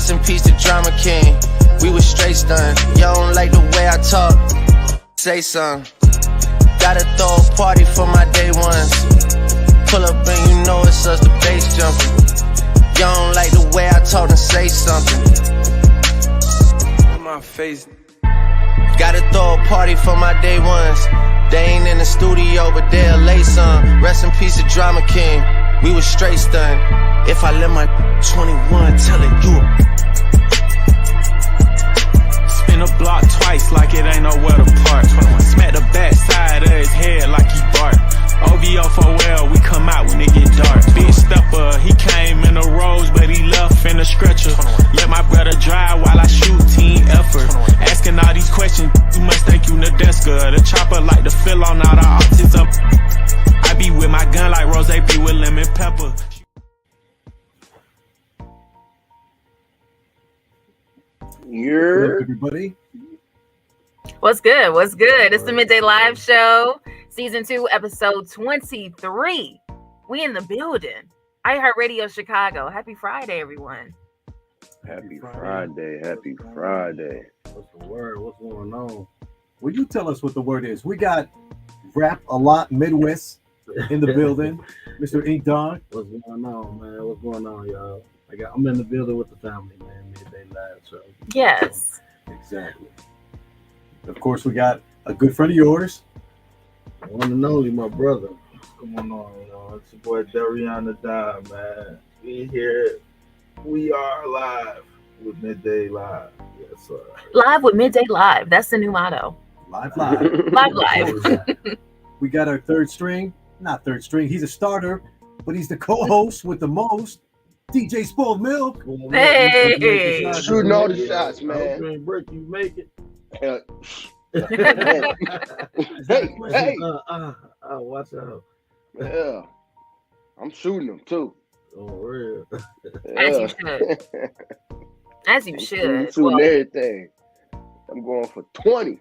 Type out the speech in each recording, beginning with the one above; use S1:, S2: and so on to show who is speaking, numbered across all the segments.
S1: Rest in peace to Drama King. We was straight stunned. Y'all don't like the way I talk. Say something. Gotta throw a party for my day ones. Pull up and you know it's us, the bass jumping. Y'all don't like the way I talk and say something. My face. Gotta throw a party for my day ones. They ain't in the studio, but they'll lay some. Rest in peace to Drama King. We was straight stunned. If I let my 21 tell it, you spin a block twice like it ain't nowhere to park. Smack the back side of his head like he bark. OVO for well, we come out when it get dark. Big stepper, he came in a rose, but he left in a stretcher. Let my brother drive while I shoot, team effort. Asking all these questions, you must think you Nadeska. The chopper like to fill on all the autism. I be with my gun like Rose be with lemon pepper.
S2: Hello, everybody.
S3: What's good? What's good? It's the Midday Live Show, Season 2, Episode 23. We in the building. iHeartRadio Chicago. Happy Friday, everyone.
S2: Happy Friday. Happy Friday.
S4: What's the word? What's going on? Well, you tell us what the word is. We got Rap-A-Lot Midwest in the building. Mr. InkDawg.
S5: What's going on, man? What's going on, y'all? I'm in the building with the family, man. Midday Live Show.
S3: Yes.
S4: Exactly. Of course, we got a good friend of yours.
S5: One and only, my brother. What's going on, y'all? It's your boy Darrion Da Don, man. We here. We are live with Midday Live. Yes, sir.
S3: Live with Midday Live. That's the new motto.
S4: Live.
S3: Live.
S4: We got our third string. Not third string. He's a starter, but he's the co-host with the most. DJ Spoiled Milk.
S3: Hey.
S2: Shooting all the shots, man.
S5: You ain't break, you make it.
S2: Hey.
S5: Watch out.
S2: Yeah. I'm shooting them, too.
S5: Oh, real.
S3: As you should. As you should.
S2: Shooting everything. I'm going for 20.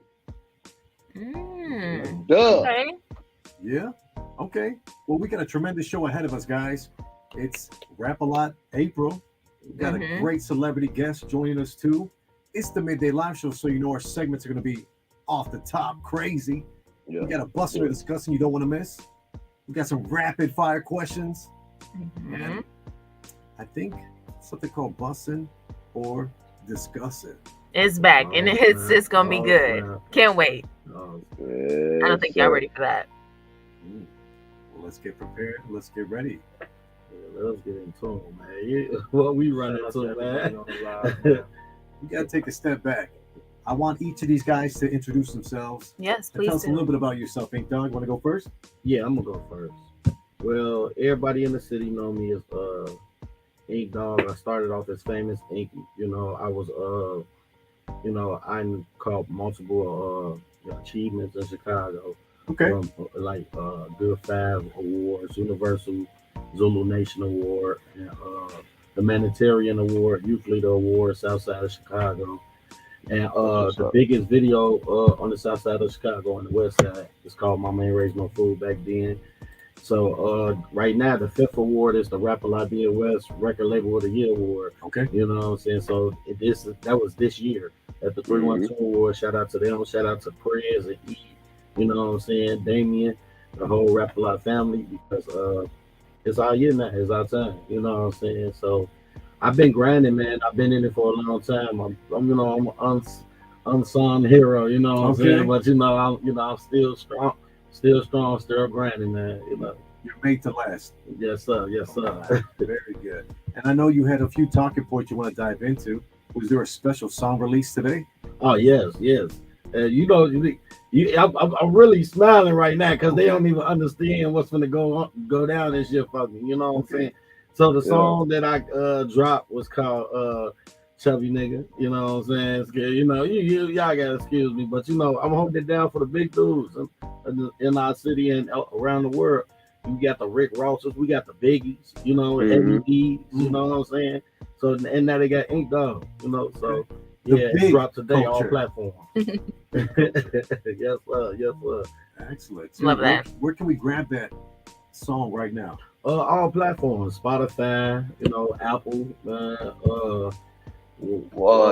S2: Duh.
S3: Okay.
S4: Yeah. Okay. Well, we got a tremendous show ahead of us, guys. It's Rap-A-Lot April. We've got a great celebrity guest joining us, too. It's the Midday Live Show, so you know our segments are going to be off the top crazy. Yeah. We got a buster discussing you don't want to miss. We got some rapid fire questions. And I think something called busting or discussing.
S3: It's back, and it's going to be good. Man. Can't wait.
S2: Yes,
S3: I don't think y'all ready for that.
S4: Well, let's get prepared. Let's get ready.
S5: Let's get into it, man. What we running into, man.
S4: We got to take a step back. I want each of these guys to introduce themselves.
S3: Yes, please.
S4: Tell us a little bit about yourself, InkDawg. Want to go first?
S5: Yeah, I'm going to go first. Well, everybody in the city know me as InkDawg. I started off as famous Inky. You know, I was, I caught multiple achievements in Chicago.
S4: Okay.
S5: Like Good Five Awards, Universal Zulu Nation Award, and the Humanitarian Award, Youth Leader Award, South Side of Chicago. And the biggest video on the South Side of Chicago on the West Side is called Mama Ain't Raised No Food back then. So right now, the fifth award is the Rap-A-Lot Midwest Record Label of the Year Award.
S4: Okay.
S5: You know what I'm saying? So that was this year at the 312 Award. Shout out to them. Shout out to Prez and E. You know what I'm saying? Damien, the whole Rap-A-Lot family, because it's our year now. It's our time. You know what I'm saying? So I've been grinding, man. I've been in it for a long time. I'm an unsung hero. You know what I'm saying? But I'm still strong, still grinding, man. You know.
S4: You're made to last.
S5: Yes, sir. Yes, sir.
S4: Very good. And I know you had a few talking points you want to dive into. Was there a special song release today?
S5: Oh yes. I'm really smiling right now because they don't even understand what's going to go down this shit for me. You know what I'm saying? So the song that I dropped was called Chubby Nigga. You know what I'm saying? You know, y'all gotta excuse me, but I'm holding it down for the big dudes in our city and around the world. We got the Rick Rosses, we got the Biggies, MEDs, you know what I'm saying? So and now they got InkDawg, so it dropped today on all platforms. Yes, sir.
S4: Excellent.
S3: So love that.
S4: Where can we grab that song right now?
S5: All platforms, Spotify, Apple,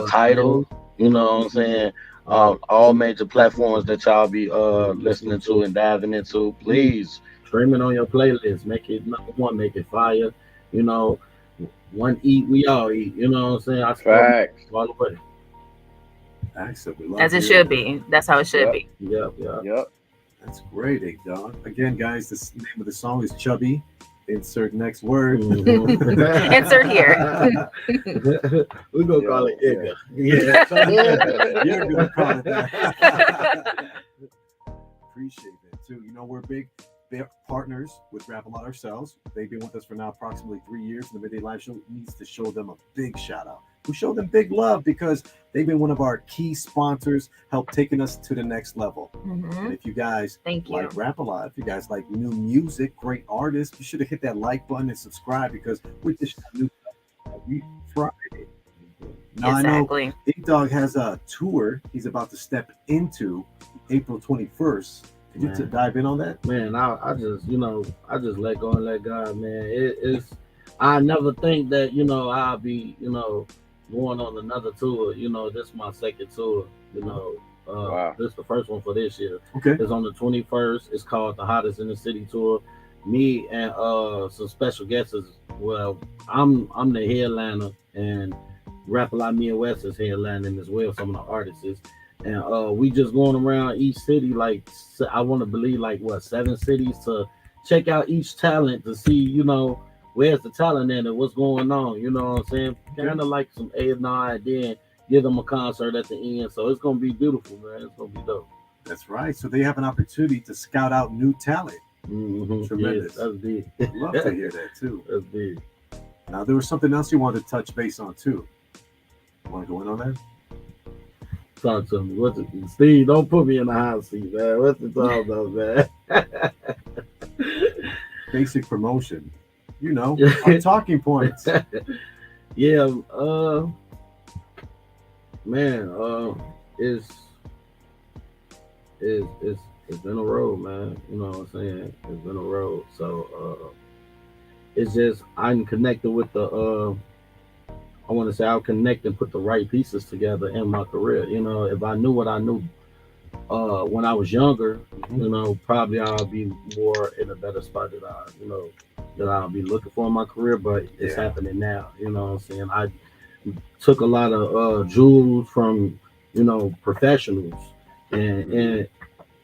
S5: Tidal. You know what I'm saying? All major platforms that y'all be listening to and diving into. Please stream it on your playlist. Make it number one. Make it fire. You know, one eat, we all eat. You know what I'm saying? I
S2: Facts.
S5: all the way.
S4: Excellent.
S3: As it should be. That's how it should be.
S2: Yep.
S4: That's great, InkDawg. Again, guys, the name of the song is Chubby. Insert next word.
S3: Insert here.
S5: We're going to call it Igga.
S4: Yeah. You're going to call it that. Appreciate that, too. You know, we're big partners with Rap-A-Lot ourselves. They've been with us for now approximately 3 years. The Midday Live Show needs to show them a big shout out. We show them big love because they've been one of our key sponsors, help taking us to the next level. And if you guys like Rap-A-Lot, if you guys like new music, great artists, you should have hit that like button and subscribe because we just new stuff every Friday. Now
S3: Exactly.
S4: I know InkDawg has a tour he's about to step into April 21st. Could you dive in on that?
S5: Man, I just, you know, I just let go and let God, man. It's I never think that, you know, I'll be, you know, going on another tour. You know, this is my second tour. You know, this is the first one for this year.
S4: Okay.
S5: It's on the 21st. It's called the Hottest in the City Tour. Me and some special guests. Well, I'm the headliner, and Rap-A-Lot Midwest is headlining as well. Some of the artists. And we just going around each city, like I want to believe like 7 cities to check out each talent to see, you know, where's the talent in it, what's going on, you know what I'm saying? Kind of like some A&R, then give them a concert at the end. So it's gonna be beautiful, man. It's gonna be dope.
S4: That's right. So they have an opportunity to scout out new talent. Tremendous.
S5: Yes, that's big.
S4: Love to hear that too.
S5: That's big.
S4: Now there was something else you wanted to touch base on too. You want to go in on that?
S5: Talk to me. Steve, don't put me in the hot seat, man. What's the talk though, man?
S4: Basic promotion. You know, our talking points.
S5: Yeah, man, it's been a road, man. You know what I'm saying? It's been a road. So it's just I'm connected with the I want to say I'll connect and put the right pieces together in my career. You know, if I knew what I knew when I was younger, you know, probably I'll be more in a better spot that I'll be looking for in my career, but it's happening now. You know what I'm saying? I took a lot of jewels from, you know, professionals and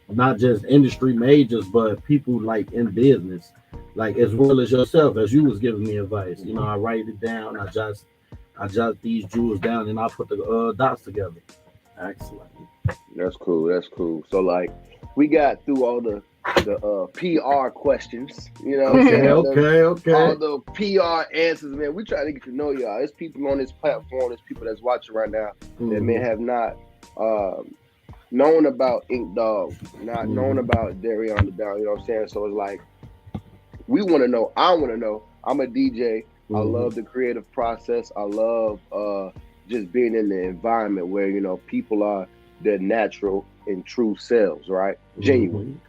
S5: not just industry majors, but people like in business, like as well as yourself, as you was giving me advice. You know, I write it down, I jot these jewels down, and I put the dots together.
S4: Excellent.
S2: That's cool. So like we got through all the PR questions, you know what I'm saying?
S5: Okay.
S2: All the PR answers, man. We try to get to know y'all. There's people on this platform, there's people that's watching right now that may have not known about InkDawg, not known about Darrion Da Don, you know what I'm saying? So it's like we want to know, I want to know. I'm a DJ. I love the creative process. I love just being in the environment where, you know, people are their natural and true selves, right? Genuine.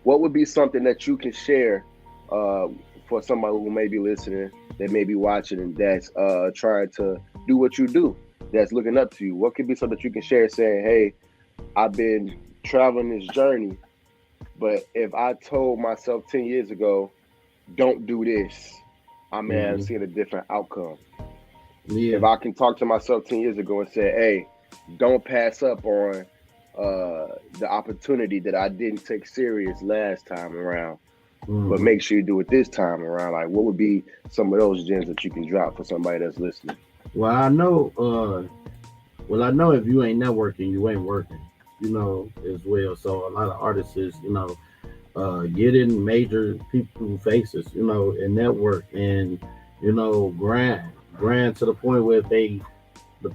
S2: What would be something that you can share for somebody who may be listening, that may be watching, and that's trying to do what you do, that's looking up to you? What could be something that you can share saying, hey, I've been traveling this journey, but if I told myself 10 years ago, don't do this, I may have seen a different outcome. If I can talk to myself 10 years ago and say, hey, don't pass up on the opportunity that I didn't take serious last time around, but make sure you do it this time around. Like, what would be some of those gems that you can drop for somebody that's listening?
S5: Well, I know if you ain't networking, you ain't working, you know, as well. So a lot of artists is, you know, get in major people faces, you know, and network, and, you know, grind to the point where the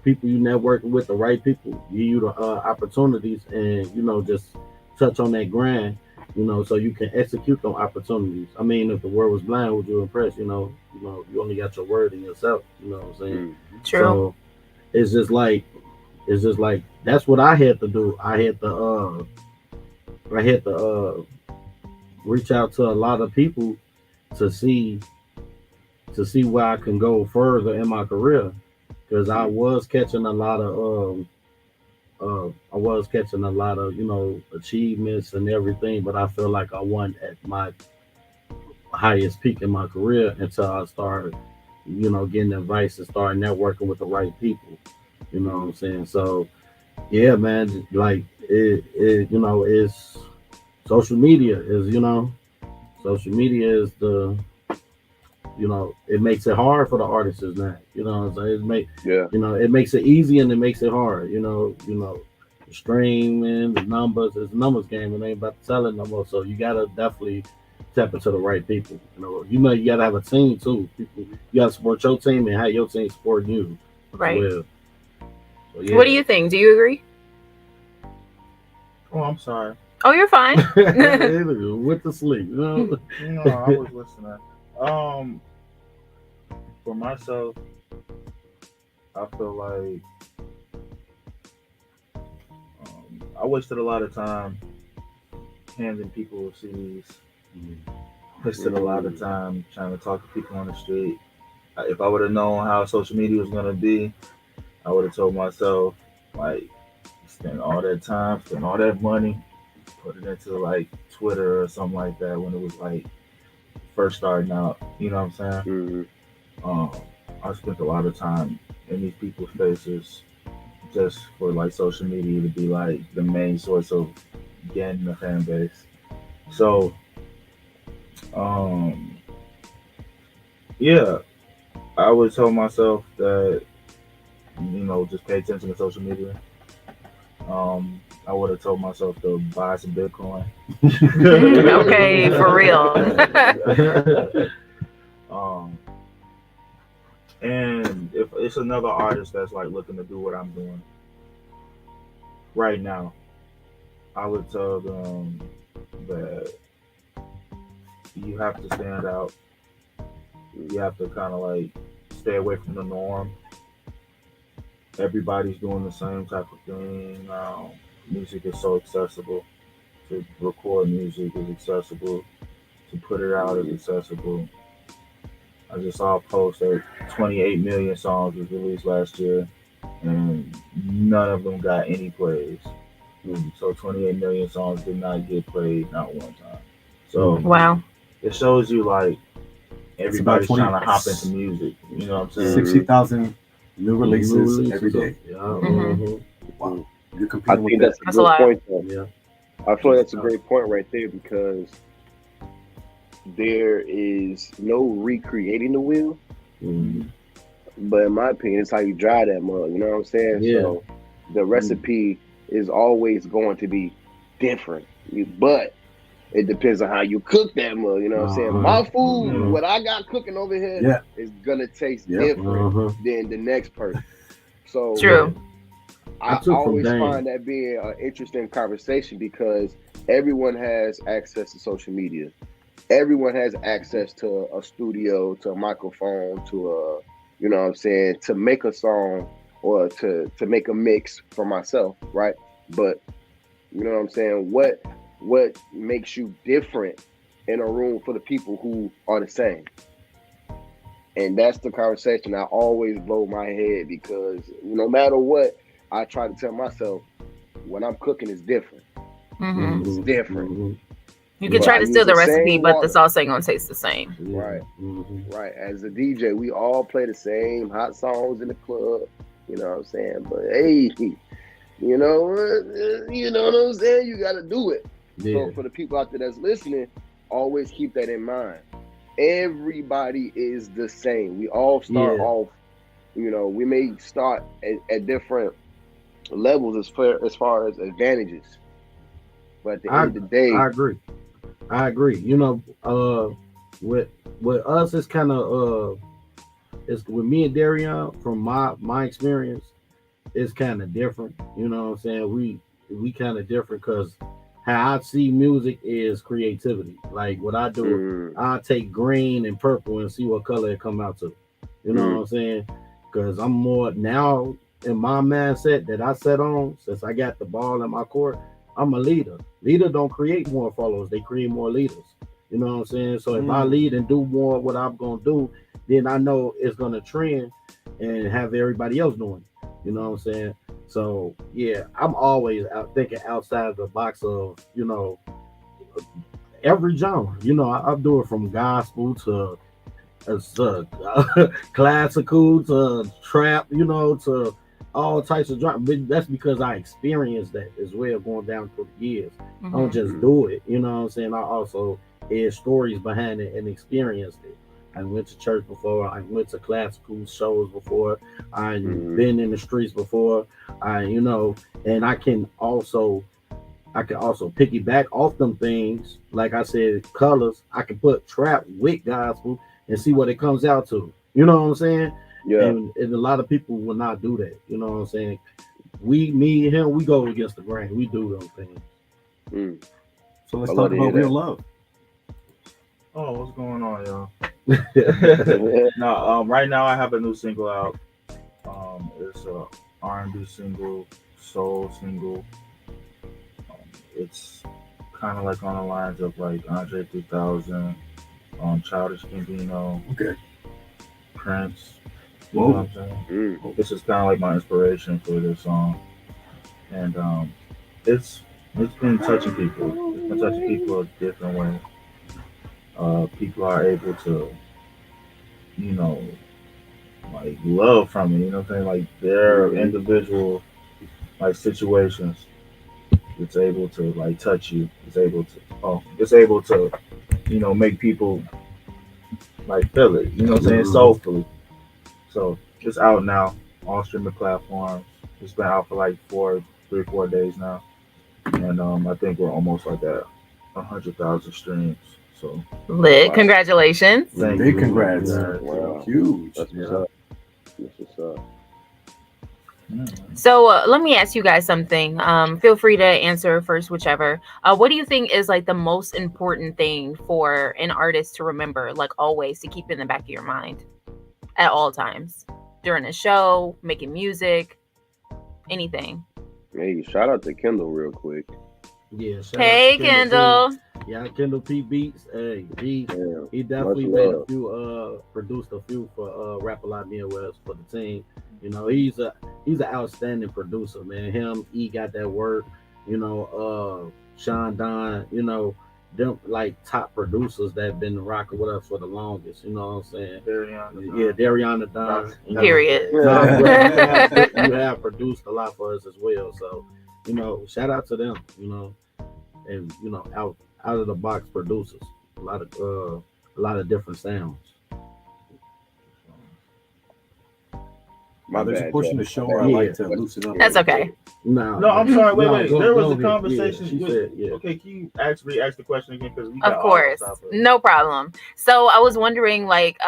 S5: people you networking with, the right people, give you the opportunities, and, you know, just touch on that grind, you know, so you can execute those opportunities. I mean, if the word was blind, would you impress? You know, you only got your word in yourself. You know what I'm saying?
S3: True.
S5: So it's just like that's what I had to do. I had to reach out to a lot of people to see where I can go further in my career. because I was catching a lot of achievements and everything, but I feel like I wasn't at my highest peak in my career until I started, getting advice and started networking with the right people. You know what I'm saying? So yeah, man, like it's social media is the it makes it hard for the artists now. So it makes it easy and it makes it hard. The streaming, the numbers, it's a numbers game, and they ain't about to sell it no more. So you gotta definitely tap into the right people. You gotta have a team too. You gotta support your team and have your team support you.
S3: Right.
S5: So, yeah.
S3: What do you think? Do you agree?
S6: Oh, I'm sorry.
S3: Oh, you're fine.
S5: With the sleep.
S6: No, I was listening. For myself, I feel like I wasted a lot of time handing people CDs. Wasted a lot of time trying to talk to people on the street. If I would have known how social media was gonna be, I would have told myself, like, spend all that time, spend all that money, put it into like Twitter or something like that when it was like first starting out. You know what I'm saying? I spent a lot of time in these people's faces just for like social media to be like the main source of getting the fan base. So, yeah, I would tell myself that, just pay attention to social media. I would have told myself to buy some Bitcoin.
S3: Okay, for real.
S6: And if it's another artist that's like looking to do what I'm doing right now, I would tell them that you have to stand out. You have to kind of like stay away from the norm. Everybody's doing the same type of thing. Music is so accessible. To record music is accessible. To put it out is accessible. I just saw a post that 28 million songs was released last year, and none of them got any plays. So 28 million songs did not get played not one time. So
S3: wow,
S6: it shows you like everybody's trying to hop into music. You know what I'm saying?
S4: 60,000 new releases every day.
S5: Yeah.
S4: Wow. You're
S2: I
S4: competing
S2: think
S4: with
S2: that's
S3: a
S2: a
S3: lot.
S2: good point. Though.
S5: Yeah.
S2: I feel like that's a great point right there because there is no recreating the wheel. But in my opinion, it's how you dry that mug. You know what I'm saying?
S5: Yeah.
S2: So the recipe is always going to be different, but it depends on how you cook that mug. You know what I'm saying? My food, what I got cooking over here, is gonna taste different than the next person. So
S3: true.
S2: I always find that being an interesting conversation because everyone has access to social media. Everyone has access to a studio, to a microphone, to a, you know what I'm saying, to make a song or to make a mix for myself, right? But you know what I'm saying? What makes you different in a room full of people who are the same? And that's the conversation I always blow my head because no matter what, I try to tell myself when I'm cooking is different. It's different.
S3: You can try to steal the recipe, but the sauce ain't gonna taste the same.
S2: Right. Right. As a DJ, we all play the same hot songs in the club. You know what I'm saying? But hey, you know what I'm saying? You gotta do it.
S5: Yeah.
S2: So for the people out there that's listening, always keep that in mind. Everybody is the same. We all start off, we may start at different levels as far as advantages. But at the end of the day,
S5: I agree. With us, it's kind of it's with me and Darrion. From my experience, it's kind of different. You know what I'm saying? We kind of different because how I see music is creativity. Like what I do, I take green and purple and see what color it come out to. You know what I'm saying? Because I'm more now in my mindset that I set on since I got the ball in my court. I'm a leader. Leader don't create more followers; they create more leaders. You know what I'm saying? So if I lead and do more of what I'm gonna do, then I know it's gonna trend, and have everybody else doing it. You know what I'm saying? So yeah, I'm always out thinking outside the box of, you know, every genre. You know, I do it from gospel to classical to trap, you know, to all types of genre. But that's because I experienced that as well going down through the years. I don't just do it, you know what I'm saying? I also had stories behind it and experienced it. I went to church before. I went to classical shows before. I've been in the streets before. You know, and I can also piggyback off them things. Like I said, colors. I can put trap with gospel and see what it comes out to. You know what I'm saying?
S2: Yeah.
S5: And a lot of people will not do that. You know what I'm saying? Me and him, we go against the grain. We do those things.
S4: So let's talk about real love.
S6: Oh, what's going on, y'all? No, right now I have a new single out. It's a R&B single, soul single. It's kind of like on the lines of like Andre 3000, Childish Gambino, Prince. You know what I'm saying? This is kind of like my inspiration for this song, and it's been touching people. It's been touching people a different way. People are able to, you know, like love from it, you know what I'm saying? Like their individual like situations, it's able to like touch you. It's able to, you know, make people like feel it, you know what I'm saying? Soulfully. So it's out now, all streaming platforms. It's been out for like 3 or 4 days now. And I think we're almost like at 100,000 streams. So
S3: lit. Congratulations.
S4: Big congrats.
S2: Wow.
S4: Huge.
S2: That's what's up. That's what's up.
S3: So let me ask you guys something. Feel free to answer first, whichever. What do you think is like the most important thing for an artist to remember, like always, to keep in the back of your mind at all times during a show, making music, anything?
S2: Hey, shout out to Kendall real quick.
S5: Yeah.
S3: Hey, Kendall.
S5: Yeah, Kendall P Beats. Hey, he definitely produced a few for Rap-A-Lot Midwest for the team. You know, he's an outstanding producer, man. He got that work. You know, Sean Don. You know, them like top producers that have been rocking with us for the longest. You know what I'm saying? Darrion Da Don.
S3: Period.
S5: You have produced a lot for us as well. So, you know, shout out to them. You know, and you know, out of the box producers, a lot of different sounds.
S4: There's a portion of the show where I like to loosen up.
S3: That's okay.
S6: No, I'm sorry. Wait. There was a
S5: ahead.
S6: conversation.
S5: Yeah, she said,
S6: Okay, can you ask the question again? Because we
S3: of course, no problem. So I was wondering, like,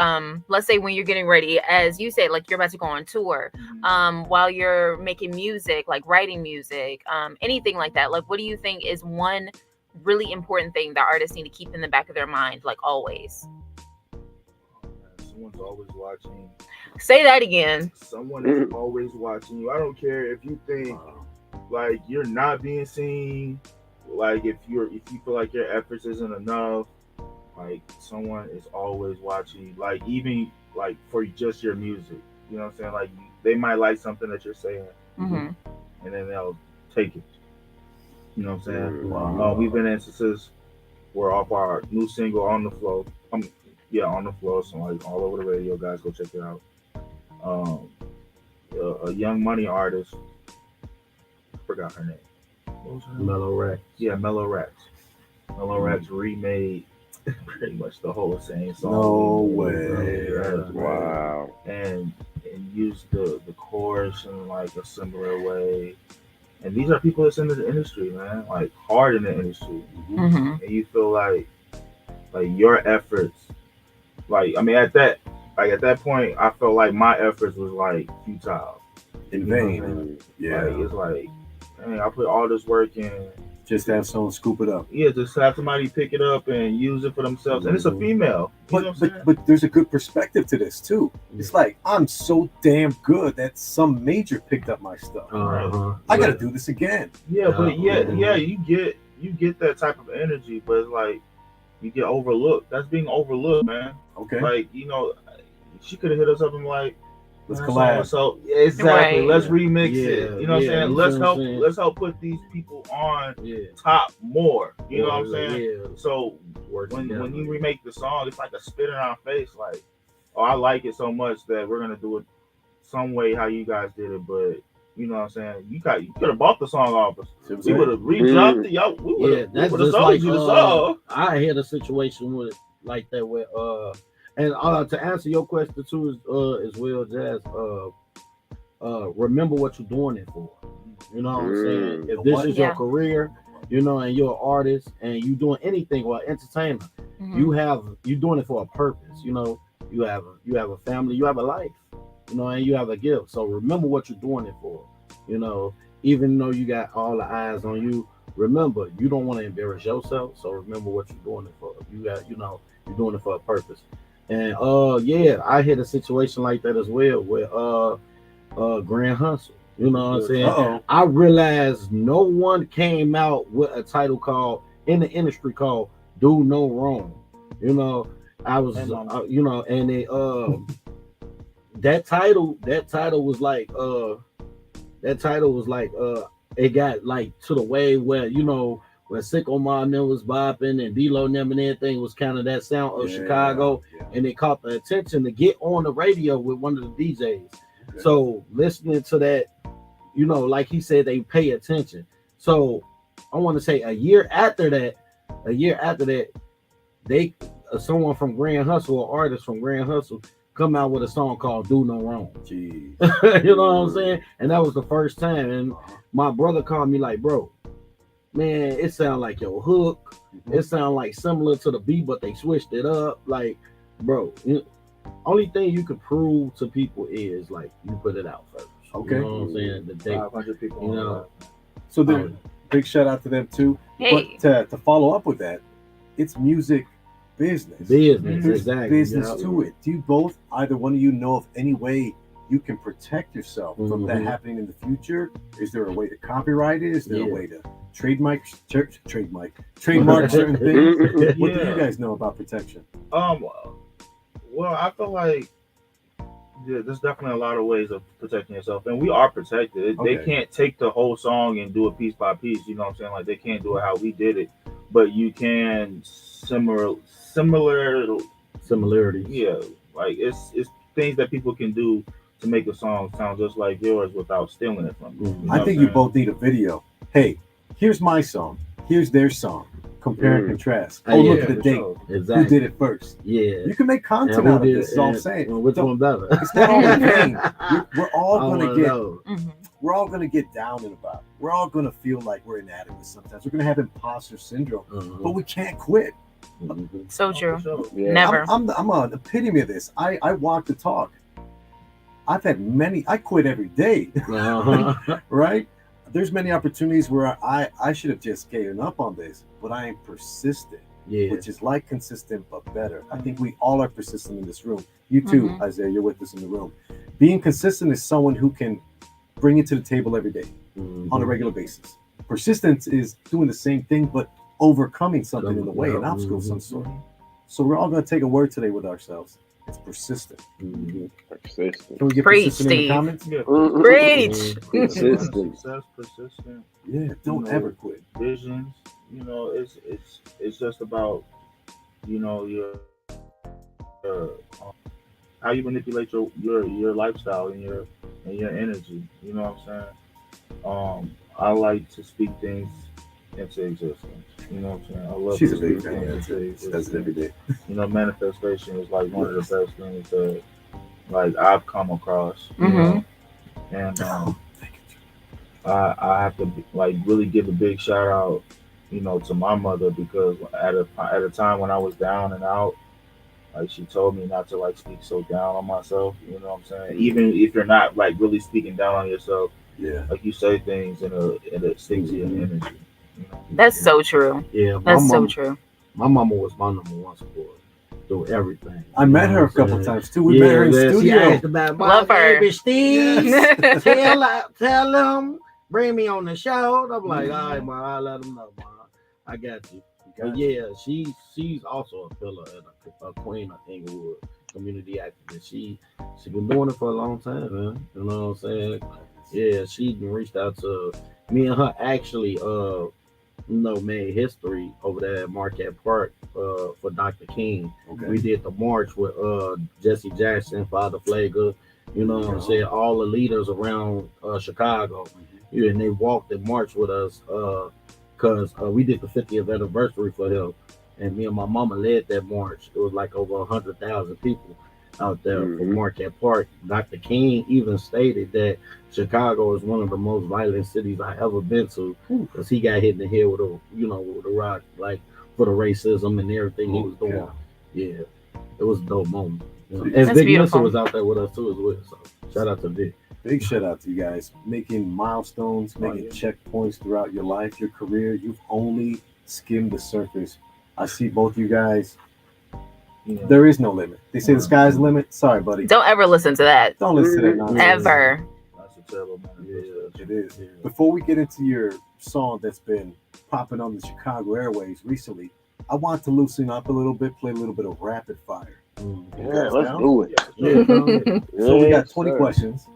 S3: let's say when you're getting ready, as you said, like you're about to go on tour, while you're making music, like writing music, anything like that. Like, what do you think is one really important thing that artists need to keep in the back of their mind, like always?
S6: Someone's always watching.
S3: Say that again.
S6: Someone is always watching you. I don't care if you think like you're not being seen, like if you feel like your efforts isn't enough, like someone is always watching you. Like even like for just your music, you know what I'm saying? Like they might like something that you're saying, and then they'll take it. You know what I'm saying? We've been in instances where off our new single On the Flow, On the Flow, so like all over the radio, guys, go check it out. A Young Money artist, I forgot her name. What was her name?
S5: Mellow Racks.
S6: Yeah, Mellow Racks. Mellow Racks remade pretty much the whole same song.
S4: No way.
S2: Wow.
S6: And used the chorus in like a similar way. And these are people that's in the industry, man, like hard in the industry. And you feel like your efforts, like, I mean, at that point, I felt like my efforts was like futile.
S4: In vain. Yeah.
S6: Like, it's like, dang, I put all this work in.
S4: Just have someone scoop it up.
S6: Yeah, just have somebody pick it up and use it for themselves. And it's a female.
S4: But there's a good perspective to this too. It's like, I'm so damn good that some major picked up my stuff. I gotta do this again.
S6: Yeah, but you get that type of energy, but it's like you get overlooked. That's being overlooked, man.
S4: Okay.
S6: Like, you know, she could have hit us up and like,
S4: Let's collab.
S6: So exactly.
S3: Right.
S6: Let's remix
S5: Yeah,
S6: it. You know what I'm saying?
S5: you
S6: Let's
S5: see what I'm
S6: help.
S5: saying?
S6: Let's help put these people on
S5: Yeah.
S6: top more. You know what I'm saying?
S5: Yeah.
S6: So when you remake the song, it's like a spit in our face. Like, oh, I like it so much that we're gonna do it some way how you guys did it. But you know what I'm saying? You could have bought the song off us. We would have redropped it. Y'all, we would have
S5: that's just
S6: sold
S5: like
S6: you the song.
S5: I had a situation with like that where and to answer your question too as well, Jazz. Remember what you're doing it for. You know what I'm saying? If this is your career, you know, and you're an artist and you doing anything or entertainment, you're doing it for a purpose. You know, you have a family, you have a life, you know, and you have a gift. So remember what you're doing it for. You know, even though you got all the eyes on you, remember you don't want to embarrass yourself. So remember what you're doing it for. You're doing it for a purpose. And I had a situation like that as well with Grand Hustle. You know what I'm saying? I realized no one came out with a title called in the industry called "Do No Wrong." You know, I was and they that title was like it got like to the way where, you know, where Sicko Mom was bopping and D-Lo and everything was kind of that sound of Chicago, and it caught the attention to get on the radio with one of the DJs. So listening to that, you know, like he said, they pay attention. So I want to say a year after that, they someone from Grand Hustle, or artist from Grand Hustle, come out with a song called "Do No Wrong."
S4: Jeez.
S5: You know what I'm saying? And that was the first time. And my brother called me like, "Bro, man, it sound like your hook. It sound like similar to the beat, but they switched it up. Like, bro, only thing you can prove to people is like you put it out first."
S4: Okay.
S5: You know what I'm saying? The day,
S6: 500 people.
S5: you know.
S4: So then, big shout out to them too.
S3: Hey.
S4: But to follow up with that, it's music business.
S5: There's
S4: exactly. Business to it. Do you both, either one of you, know of any way you can protect yourself from that happening in the future? Is there a way to copyright it? Is there a way to trademark certain things? What do you guys know about protection?
S6: Well, I feel like there's definitely a lot of ways of protecting yourself, and we are protected. They can't take the whole song and do it piece by piece. You know what I'm saying? Like, they can't do it how we did it, but you can similarities. Yeah, like it's things that people can do to make a song sound just like yours without stealing it from you. You know
S4: I think you both need a video. Hey, here's my song. Here's their song. Compare and contrast. Look at the date. Exactly. Who did it first? Yeah. You can make content out of this. Is all I'm saying.
S5: Which one better?
S4: It's not all the pain. We're all gonna get down and about. We're all gonna feel like we're inadequate sometimes. We're gonna have imposter syndrome, but we can't quit.
S3: So true.
S2: Yeah.
S3: Never.
S4: I'm an epitome of this. I walk the talk. I've had many. I quit every day. Right? There's many opportunities where I should have just given up on this, but I am persistent, which is like consistent but better. I think we all are persistent in this room. You too, Isaiah, you're with us in the room. Being consistent is someone who can bring it to the table every day on a regular basis. Persistence is doing the same thing but overcoming something in the way, an obstacle of some sort. So we're all going to take a word today with ourselves. It's persistent.
S2: Persistent.
S4: Can we get
S3: Preach,
S4: persistent in the
S3: Steve.
S4: comments?
S3: Preach.
S2: Persistent.
S6: Persistent.
S4: Yeah, don't ever quit.
S6: Visions. You know, it's just about, you know, your how you manipulate your lifestyle and your energy. You know what I'm saying? I like to speak things into existence. You know what I'm saying? I love
S4: She's
S6: to
S4: a big
S6: speak
S4: fan.
S6: things into existence.
S4: She does it every day.
S6: You know, manifestation is like one of the best things that like I've come across. You know? And I have to like really give a big shout out, you know, to my mother, because at a time when I was down and out, like she told me not to like speak so down on myself. You know what I'm saying? Even if you're not like really speaking down on yourself, like you say things in a stick to your energy. You know?
S3: That's so true.
S5: Yeah,
S3: that's so true.
S5: My mama was my number one support through everything.
S4: I met her a couple times too. We met her in studio.
S5: She asked about
S3: Love her.
S5: Baby Steve. Tell them, bring me on the show. I'm like, all right, ma, I'll let them know, ma. I got you. But yeah, she's also a pillar and a queen of Inglewood. community activist. She been doing it for a long time, man. You know what I'm saying? Yeah, she reached out to me and her actually made history over there at Marquette Park for Dr. King.
S4: Okay.
S5: We did the march with Jesse Jackson, Father Flager, you know what I'm saying, all the leaders around Chicago. Yeah, and they walked and marched with us because we did the 50th anniversary for him. And me and my mama led that march. It was like over 100,000 people out there from Marquette Park. Dr. King even stated that Chicago is one of the most violent cities I ever been to, because he got hit in the head with a rock, like for the racism and everything he was doing. Yeah, it was a dope moment. And Vic Nessa was out there with us too as well. So shout out to Vic.
S4: Big shout out to you guys, making milestones, making checkpoints throughout your life, your career. You've only skimmed the surface. I see both you guys. There is no limit. They say the sky's the limit. Sorry, buddy.
S3: Don't ever listen to that.
S4: Don't listen to that nonsense.
S3: Ever.
S6: That's a terrible man.
S4: Yeah, it is. Yeah. Before we get into your song that's been popping on the Chicago airways recently, I want to loosen up a little bit, play a little bit of rapid fire.
S2: Yeah, let's do it.
S4: So we got 20 questions.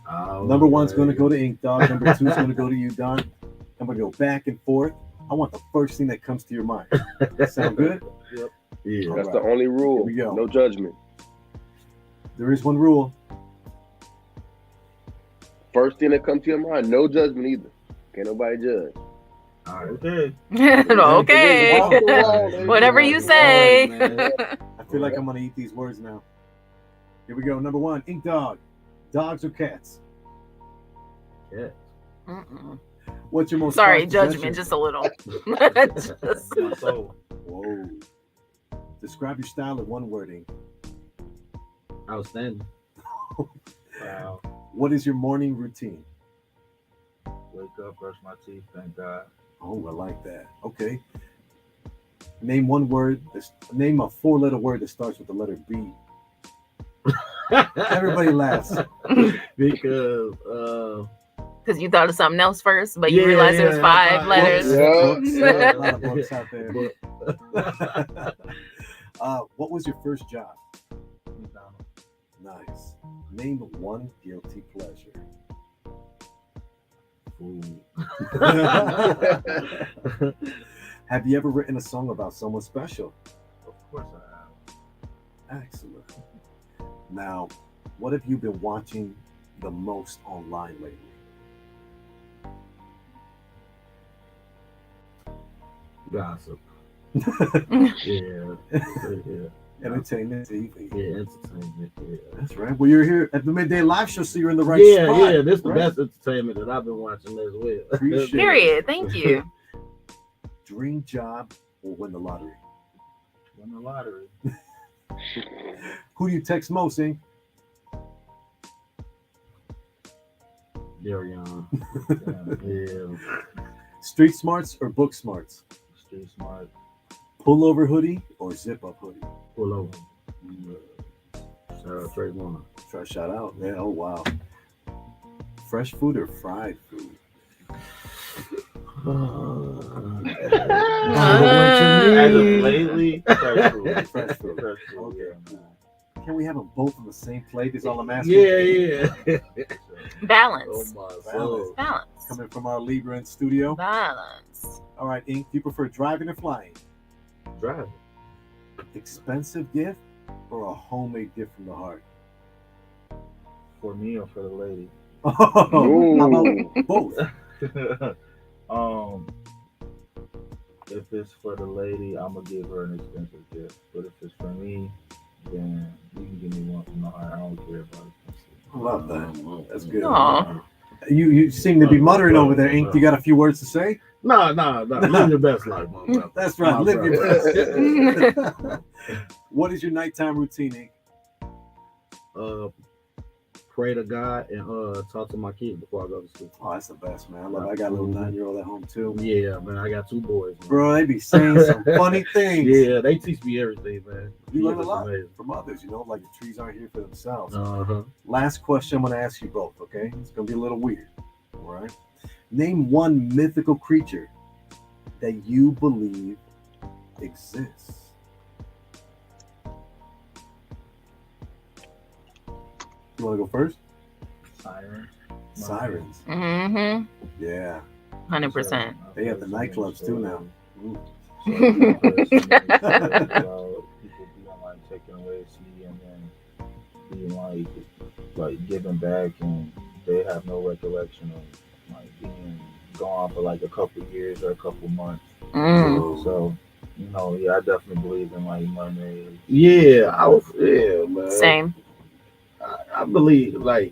S4: Number one's going to go to InkDawg. Number two's going to go to you, Don. I'm going to go back and forth. I want the first thing that comes to your mind. Sound good?
S2: Yep. Yeah. That's the only rule. Here we go. No judgment.
S4: There is one rule.
S2: First thing that comes to your mind, no judgment either. Can't nobody judge.
S4: All right.
S3: Okay. Whatever you say.
S4: I feel like I'm going to eat these words now. Here we go. Number one, InkDawg. Dogs or cats?
S5: Cats.
S4: What's your most
S3: judgment, just a little.
S4: Whoa. Describe your style in one wording.
S5: Outstanding.
S6: Wow.
S4: What is your morning routine?
S6: Wake up, brush my teeth, thank God.
S4: Oh, I like that. Okay. Name one word. Name a 4-letter word that starts with the letter B. Everybody laughs.
S5: Because
S3: you thought of something else first, but you realized it was 5 letters.
S4: A lot of books out there. What was your first job? Nice. Name one guilty pleasure. Food. Have you ever written a song about someone special?
S6: Of course I have.
S4: Excellent. Now, what have you been watching the most online lately?
S5: Gossip. Yeah.
S4: Entertainment TV.
S5: Yeah, entertainment. Yeah.
S4: That's right. Well, you're here at the Midday Live Show, so you're in the right spot.
S5: Yeah, this is the best entertainment that I've been watching as well.
S3: Period. Thank you.
S4: Dream job or win the lottery?
S6: Win the lottery.
S4: Who do you text most, Ink?
S5: Darrion. Yeah.
S4: Street smarts or book smarts?
S6: Street smart.
S4: Pullover hoodie or zip up hoodie?
S5: Pull over. Shout out Trey Warner.
S4: Try shout out. Yeah. Oh wow. Fresh food or fried food?
S6: As of lately, fresh food.
S4: Fresh food. Okay. Can we have them both on the same plate? Is all I'm asking.
S5: Yeah.
S3: Balance.
S4: Oh Balance. Coming from our Libra in studio.
S3: Balance.
S4: All right, Ink. Do you prefer driving or flying?
S5: Driving.
S4: Expensive gift or a homemade gift from the heart?
S6: For me or for the lady?
S4: Oh, how about both?
S6: If it's for the lady, I'm gonna give her an expensive gift. But if it's for me, then you can give me one from the heart. I don't care about it.
S4: I love that. That's good. You seem to be muttering over there, Ink. You got a few words to say?
S5: No. Live your best life, man.
S4: That's right. Live your best. What is your nighttime routine, Ink?
S5: Pray to God and talk to my kids before I go to sleep.
S4: Oh, that's the best, man. I love it. I got a little 9-year-old at home too.
S5: Yeah, man. I got 2 boys. Man.
S4: Bro, they be saying some funny things.
S5: Yeah, they teach me everything, man.
S4: You learn a lot from others, like the trees aren't here for themselves.
S5: Uh-huh.
S4: Last question I'm going to ask you both, okay? It's going to be a little weird, all right? Name one mythical creature that you believe exists. You want to go first?
S6: Sirens.
S3: Mm-hmm.
S4: Yeah.
S3: 100%.
S4: They have the nightclubs too now.
S6: People being like taking away CD and then being like giving back, and they have no recollection of like being gone for like a couple years or a couple months. So, you know, I definitely believe in like mermaids.
S5: Yeah, man.
S3: Same.
S5: I believe, like,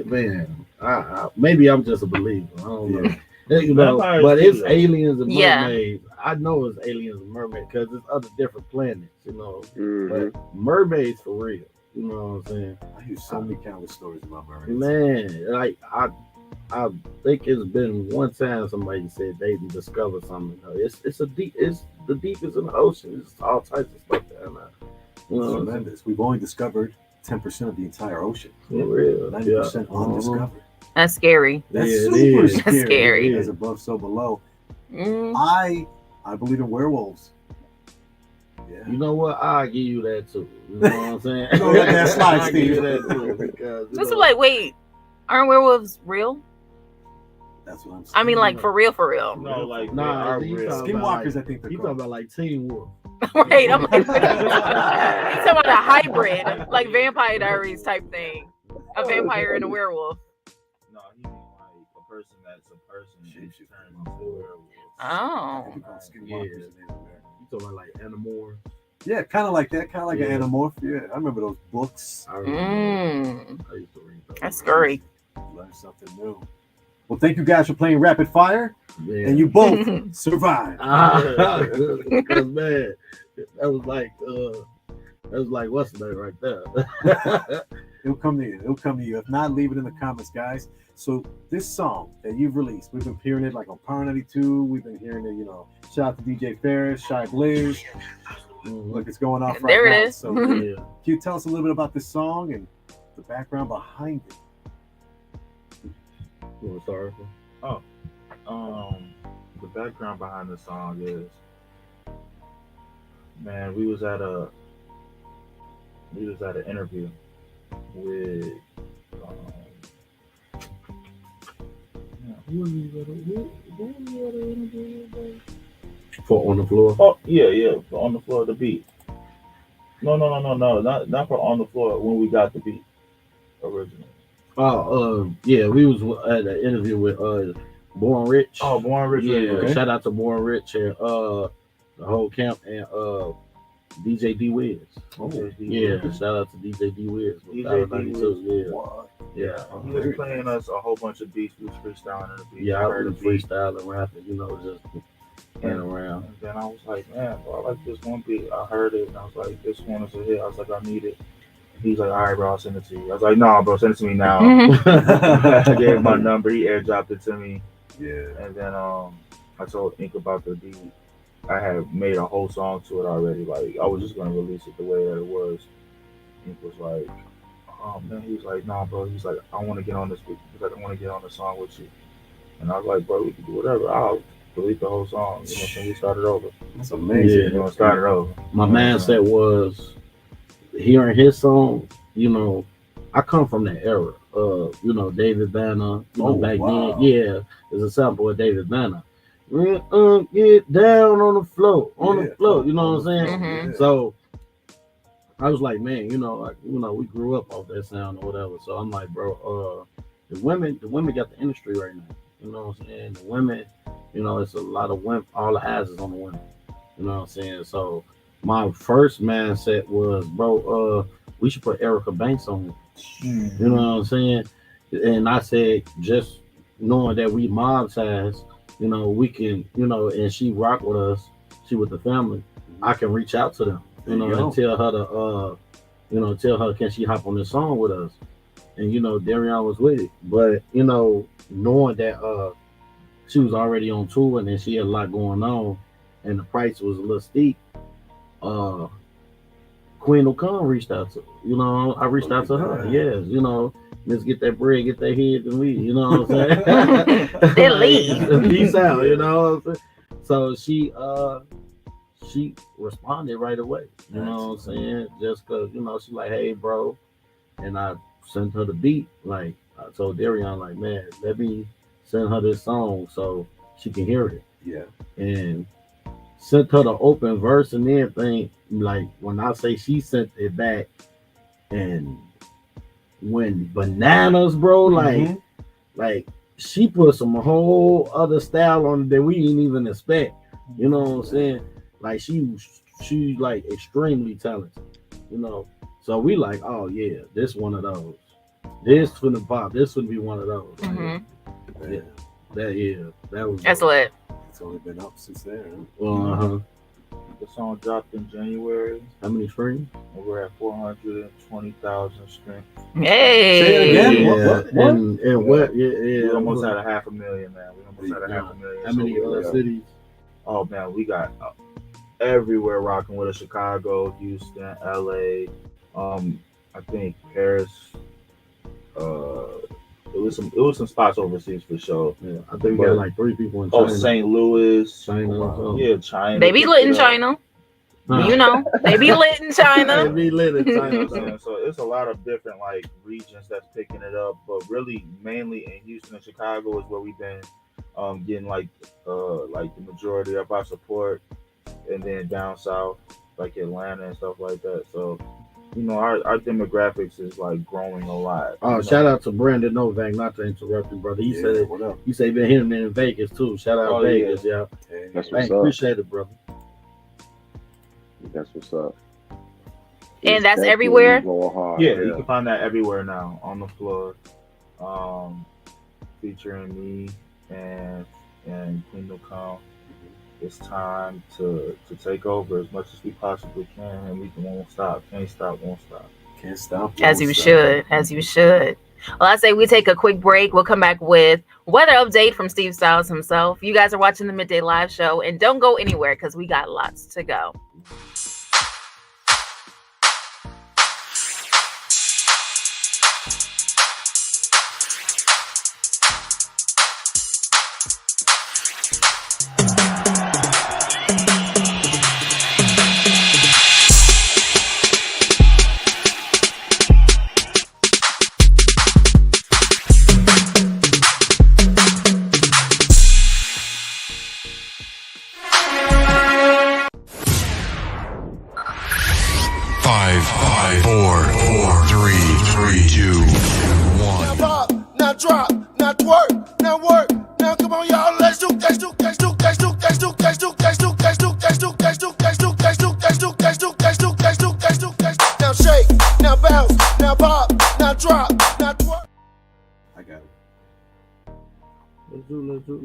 S5: man. I maybe I'm just a believer. I don't know. You know, but it's aliens and mermaids. I know it's aliens and mermaids because it's other different planets, you know. But mermaids for real. You know what I'm saying?
S4: I hear so many countless stories about mermaids.
S5: Man, like I think it's been one time somebody said they discovered something. It's the deepest in the ocean. It's all types of stuff down there. You know,
S4: tremendous. We've only discovered 10% of the entire ocean.
S5: For real.
S4: 90% undiscovered.
S3: That's scary.
S4: That's super scary.
S3: That's scary.
S4: As above, so below. I believe in werewolves. Yeah.
S5: You know what? I'll give you that too. You know what I'm saying?
S4: You know, let that slide,
S5: I'll give you that too. Because,
S3: This is like, wait, aren't werewolves real?
S4: That's what I'm saying.
S3: I mean, like, for real, for real.
S6: No, like,
S5: nah,
S4: skinwalkers, I think they're
S5: you talking about like Teen Wolf.
S3: Right, I'm like, he's talking about a hybrid, like Vampire Diaries type thing. A vampire and a werewolf.
S6: No, he mean like a person that's a person who turns into a werewolf.
S3: Oh.
S5: You talking about like Animorphs?
S4: Yeah, kind of like that. Kind of like an Animorph. Yeah, I remember those books.
S5: I used to read those.
S3: That's scary.
S4: Learn something new. Well, thank you guys for playing Rapid Fire.
S5: Yeah.
S4: And you both survived.
S5: Because man, that was like what's the name right there?
S4: It'll come to you. It'll come to you. If not, leave it in the comments, guys. So this song that you've released, we've been hearing it like on Power 92. We've been hearing it, you know. Shout out to DJ Ferris, Shy Blaze. Look, it's going off right
S3: there
S4: now.
S3: It is.
S4: So can you tell us a little bit about this song and the background behind it?
S5: Sorry.
S6: The background behind the song is, man, we was at an interview with
S5: For On the Floor.
S6: Oh yeah, for On the Floor of the Beat. No, not for On the Floor when we got the beat originally.
S5: We was at an interview with Born Rich.
S6: Oh, Born Rich.
S5: Yeah,
S6: okay.
S5: Shout out to Born Rich and the whole camp and DJ D Wiz. Shout out to DJ D Wiz.
S6: DJ D Wiz.
S5: Yeah.
S6: He was playing us a whole bunch of beats. We was freestyling in the beat.
S5: Yeah, I heard the freestyling, rapping, you know, just playing around.
S6: And then I was like, man, bro, I like this one beat. I heard it, and I was like, this one is a hit. I was like, I need it. He's like, all right, bro, I'll send it to you. I was like, no, bro, send it to me now. I gave him my number. He airdropped it to me.
S4: Yeah.
S6: And then I told Ink about the beat. I had made a whole song to it already. Like, I was just going to release it the way that it was. Ink was like, oh, man. He was like, nah, bro. He's like, I want to get on this beat. He's like, I want to get on the song with you. And I was like, bro, we can do whatever. I'll delete the whole song. You know, so we started over.
S4: That's amazing.
S6: You know, started over.
S5: My mindset was hearing his song, you know, I come from that era. You know, David Banner, back then. Yeah, there's a sample of David Banner. Get down on the floor, the floor. You know what I'm saying?
S3: Mm-hmm.
S5: So I was like, man, you know, we grew up off that sound or whatever. So I'm like, bro, the women got the industry right now. You know what I'm saying? The women, you know, it's a lot of women. All the eyes is on the women. You know what I'm saying? So my first mindset was, bro, we should put Erica Banks on it. You know what I'm saying? And I said, just knowing that we mob size, you know, we can, you know, and she rock with us, she with the family, I can reach out to them, you know, and tell her to, tell her, can she hop on this song with us? And, you know, Darrion was with it. But, you know, knowing that she was already on tour and then she had a lot going on and the price was a little steep, Queen O'Con reached out to her. You know, I reached out to her. Yes, you know, let's get that bread, get that head, and leave. You know what I'm saying?
S3: Then leave.
S5: Peace out. You know what I'm saying? So she responded right away. You know what I'm saying? Just because, you know, she's like, hey, bro. And I sent her the beat. Like I told Darrion, like, man, let me send her this song so she can hear it.
S4: Yeah.
S5: And sent her the open verse and everything. Like when I say she sent it back and went bananas, bro. Like she put some whole other style on it that we didn't even expect. You know what I'm saying? Like she like extremely talented. You know, so we like, oh yeah, this one of those. This finna pop. This would be one of those.
S3: Mm-hmm.
S5: Yeah, that was.
S3: That's lit.
S4: It's only been up since then.
S6: The song dropped in January.
S5: How many streams?
S6: And we're at 420,000 streams.
S3: Hey.
S4: Say it again.
S5: Yeah,
S4: What?
S5: and what? Yeah.
S6: We almost had 500,000, man. We almost had 500,000.
S5: How many cities?
S6: Oh man, we got everywhere rocking with us. Chicago, Houston, LA. I think Paris. It was some spots overseas for sure.
S5: Yeah, I think we got like 3 people in China.
S6: Oh, St. Louis.
S5: China.
S6: Yeah, China.
S3: They be lit in China. You know, they be lit in China.
S5: They be lit in China.
S6: So it's a lot of different like regions that's picking it up, but really mainly in Houston and Chicago is where we've been getting like the majority of our support, and then down south like Atlanta and stuff like that. So you know our demographics is like growing a lot.
S5: Oh, shout out to Brandon Novak, not to interrupt you, brother. He said
S4: what up?
S5: You say been hitting in Vegas too. Shout out Vegas, yeah.
S4: Hey,
S2: That's
S5: Thanks,
S2: what's up.
S5: appreciate it, brother.
S2: That's what's up.
S3: And that's
S2: definitely
S3: everywhere?
S2: going hard.
S6: Yeah, you can find that everywhere now on the floor, featuring me and Queen Come. It's time to take over as much as we possibly can, and we won't stop. Can't stop, won't stop.
S4: Can't stop.
S3: As you should. Well, I say we take a quick break. We'll come back with weather update from Steve Stylez himself. You guys are watching the Midday Live Show, and don't go anywhere because we got lots to go.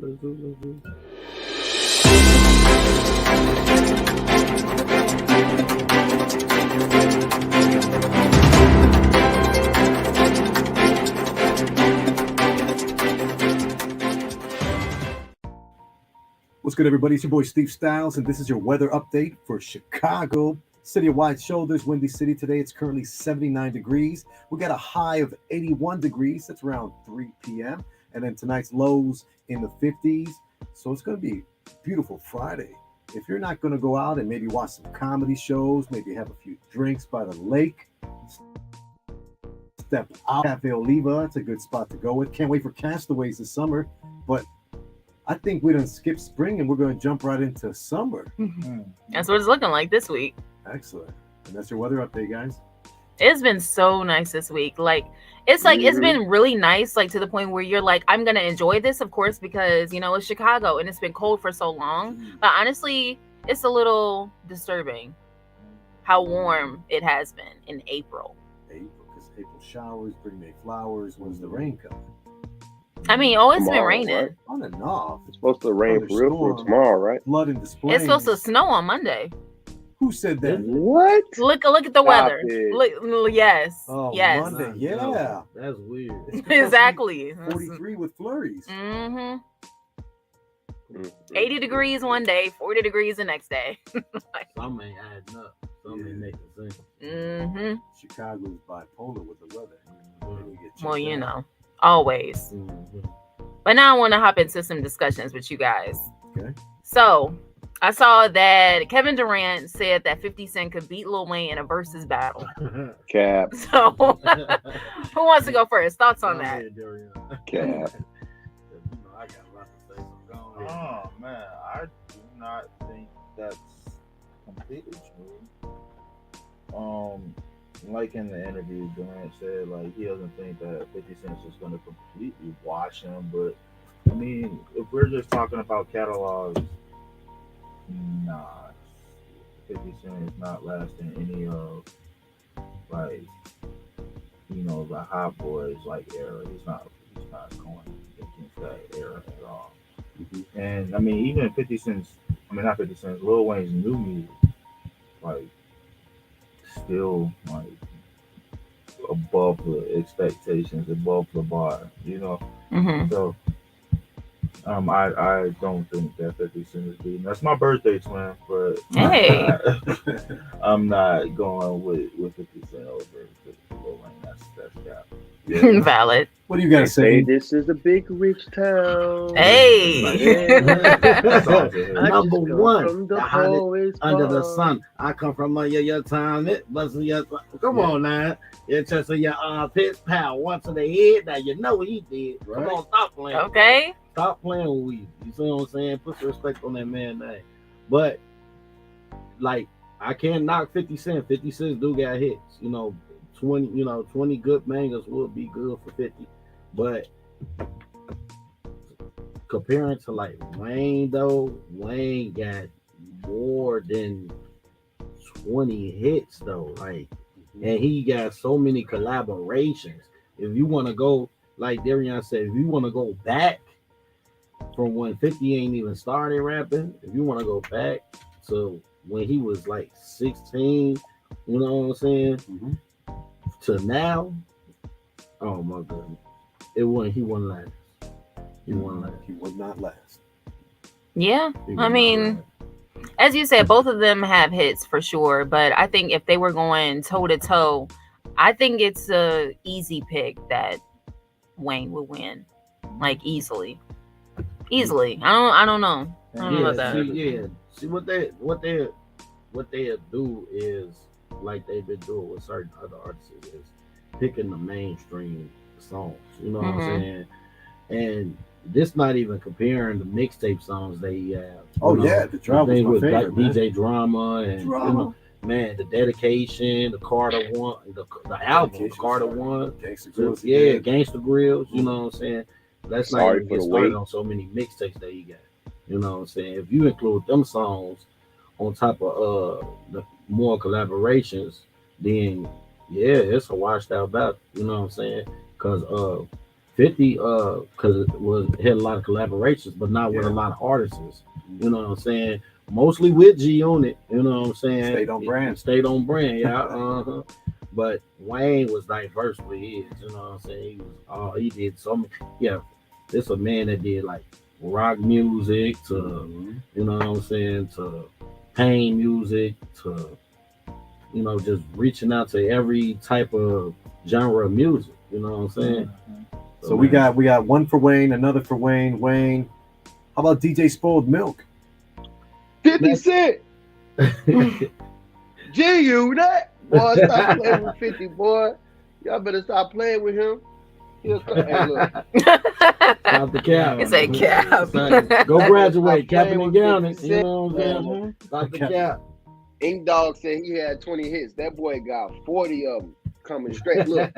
S5: Let's do.
S4: What's good, everybody? It's your boy Steve Stylez, and this is your weather update for Chicago. City of wide shoulders, windy city today. It's currently 79 degrees. We got a high of 81 degrees. That's around 3 p.m. And then tonight's lows in the 50s. So it's going to be a beautiful Friday. If you're not going to go out and maybe watch some comedy shows, maybe have a few drinks by the lake, step out Cafe Oliva. It's a good spot to go with. Can't wait for Castaways this summer. But I think we done skip spring and we're going to jump right into summer.
S3: That's what it's looking like this week.
S4: Excellent. And that's your weather update, guys.
S3: It's been so nice this week. It's been really nice, like to the point where you're like, I'm gonna enjoy this, of course, because you know it's Chicago and it's been cold for so long. But honestly, it's a little disturbing how warm it has been in April.
S4: Because April showers bring May flowers. When's the rain coming?
S3: I mean, it's been raining.
S2: Right?
S4: On and off.
S2: It's supposed to rain for real for tomorrow, right?
S4: Flood and display.
S3: It's supposed to snow on Monday.
S4: Who said that?
S2: What?
S3: Look at the weather. Yes.
S4: Oh,
S3: yes.
S4: Monday. Yeah.
S5: That's weird.
S3: Exactly.
S4: 43 with flurries.
S3: 80 degrees one day, 40 degrees the next day.
S5: Some ain't adding up. Some ain't making sense.
S4: Chicago's bipolar with the weather.
S3: Well, you know, always. But now I want to hop into some discussions with you guys.
S4: Okay.
S3: So, I saw that Kevin Durant said that 50 Cent could beat Lil Wayne in a versus battle.
S2: Cap.
S3: So, who wants to go first? Thoughts on that?
S2: Cap.
S5: I got a lot to say. So go ahead.
S6: Oh man, I do not think that's completely true. Like in the interview, Durant said like he doesn't think that 50 Cent is going to completely wash him. But I mean, if we're just talking about catalogs, nah, 50 Cent is not lasting any of like the Hot Boys like era. He's not going against that era at all. Mm-hmm. And I mean, even 50 Cent's, not 50 Cent's, Lil Wayne's new music, like, still, like, above the expectations, above the bar, Mm-hmm. So, I don't think that 50 Cent is beating. That's my birthday twin, but
S3: hey,
S6: I'm not going with 50 Cent over Lil Wayne. That's cap. Yeah.
S3: Valid.
S4: What do you got to say?
S2: This is a big rich town.
S3: Hey,
S5: number one, the hottest under the sun. I come from your time. Come on now. It's just your piss pal once in the head. Now you know what he did. Right? Come on, stop playing.
S3: Okay.
S5: Stop playing with weed. You see what I'm saying? Put some respect on that man's name. But like, I can't knock 50 Cent. 50 Cent do got hits. 20 good bangers would be good for 50. But comparing to like Wayne though, Wayne got more than 20 hits though. Like, and he got so many collaborations. If you want to go, like Darrion said, if you want to go back from when 50 ain't even started rapping, if you want to go back to when he was like 16, you know what I'm saying? Mm-hmm. To now, oh my goodness, he wouldn't last. He would not last.
S3: Yeah, I mean, as you said, both of them have hits for sure. But I think if they were going toe to toe, I think it's a easy pick that Wayne would win, like easily. I don't know. I don't know about that.
S5: See what they do is like they've been doing with certain other artists is picking the mainstream songs. You know what I'm saying? And this not even comparing the mixtape songs they have.
S4: The drama was my favorite,
S5: like DJ Drama and man, the Dedication, the Carter One, the album, the Carter One, Gangsta Grills. You know what I'm saying? Let's not even get started on so many mixtapes that he got. You know what I'm saying? If you include them songs on top of the more collaborations, then it's a washed out battle. You know what I'm saying? Because 50 because it had a lot of collaborations, but not with a lot of artists. You know what I'm saying? Mostly with G on it. You know what I'm saying? Stayed on brand. Yeah. But Wayne was diverse with his. You know what I'm saying? He did so many. Yeah, this a man that did like rock music to you know what I'm saying, to pain music, to just reaching out to every type of genre of music. You know what I'm saying?
S4: So we got one for Wayne, another for Wayne. Wayne, how about DJ Spoiled Milk?
S2: 50 Cent. G, that boy, stop playing with 50, boy. Y'all better stop playing with him. Stop
S5: the cap.
S3: It's a cap.
S5: Go graduate, capping and gowning. You know what I'm saying? Stop the cap.
S2: InkDawg said he had 20 hits. That boy got 40 of them coming straight. Look,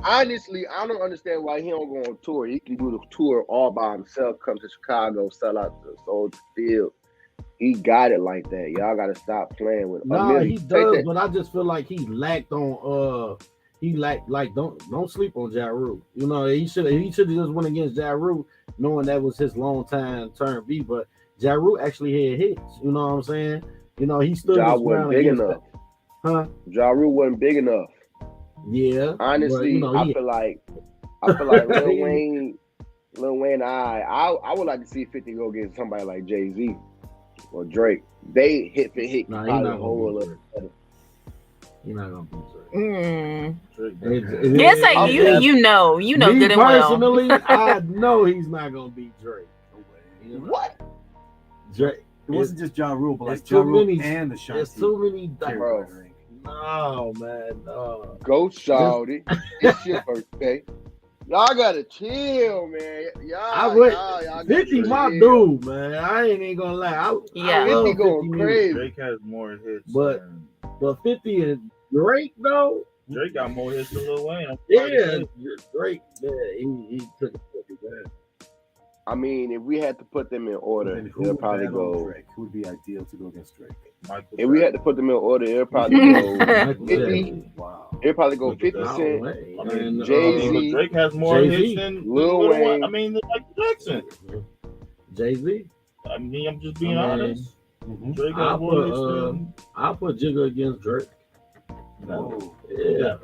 S2: honestly, I don't understand why he don't go on tour. He can do the tour all by himself, come to Chicago, sell out the Soldier Field. He got it like that. Y'all got to stop playing with him.
S5: No, he does, but I just feel like he lacked on don't sleep on Ja Rule. You know, he should have just went against Ja Rule, knowing that was his long time turn B. But Ja Rule actually had hits. You know what I'm saying? You know, he stood
S2: Ja wasn't big enough.
S5: Huh?
S2: Ja Rule wasn't big enough.
S5: Yeah.
S2: Honestly,
S5: but,
S2: I feel like Lil Wayne, I would like to see 50 go against somebody like Jay-Z or Drake. They hit for hit.
S5: Nah, he's not gonna beat Drake.
S3: Yes, like you know good and well.
S5: Personally, I know he's not gonna beat Drake.
S2: What?
S5: Drake.
S4: It wasn't just Ja Rule, but like
S5: it's
S4: Ja
S5: too
S4: Rule
S5: many-
S4: and the Shanti.
S5: There's too many.
S2: Bro.
S5: No, man. No.
S2: Go, shawty. It's your birthday. Y'all gotta chill, man. Y'all
S5: 50
S2: gotta
S5: my
S2: chill.
S5: dude, man. I ain't even gonna lie. I
S3: Yeah.
S5: love
S2: 50 going
S5: music.
S2: crazy.
S6: Drake has more hits.
S5: But-
S6: than-
S5: But 50 and Drake, though.
S6: Drake got more hits than Lil Wayne. I'm
S5: Yeah, Drake. Yeah, he took it pretty bad.
S2: I mean, if we had to put them in order,
S4: And who
S2: it'll
S4: would
S2: probably
S4: battle
S2: go.
S4: Drake? Who would be ideal to go against Drake?
S6: Michael
S2: If we had to put them in order, it'll probably go
S5: Michael
S2: 50.
S5: Jackson.
S4: Wow.
S2: It'll probably go
S6: Look at
S2: 50
S6: that.
S5: No
S2: Cent.
S5: way.
S6: I mean,
S2: Jay-Z.
S6: Drake has more
S5: Jay-Z.
S6: hits than
S2: Lil Wayne.
S6: I mean, than Michael Jackson.
S5: Jay-Z.
S6: I mean, I'm just being
S5: I mean,
S6: honest.
S4: Mhm.
S6: Drake
S5: I'll
S6: has more hits
S5: put,
S6: than.
S5: I'll put Jigga against Drake.
S4: Whoa.
S5: Yeah.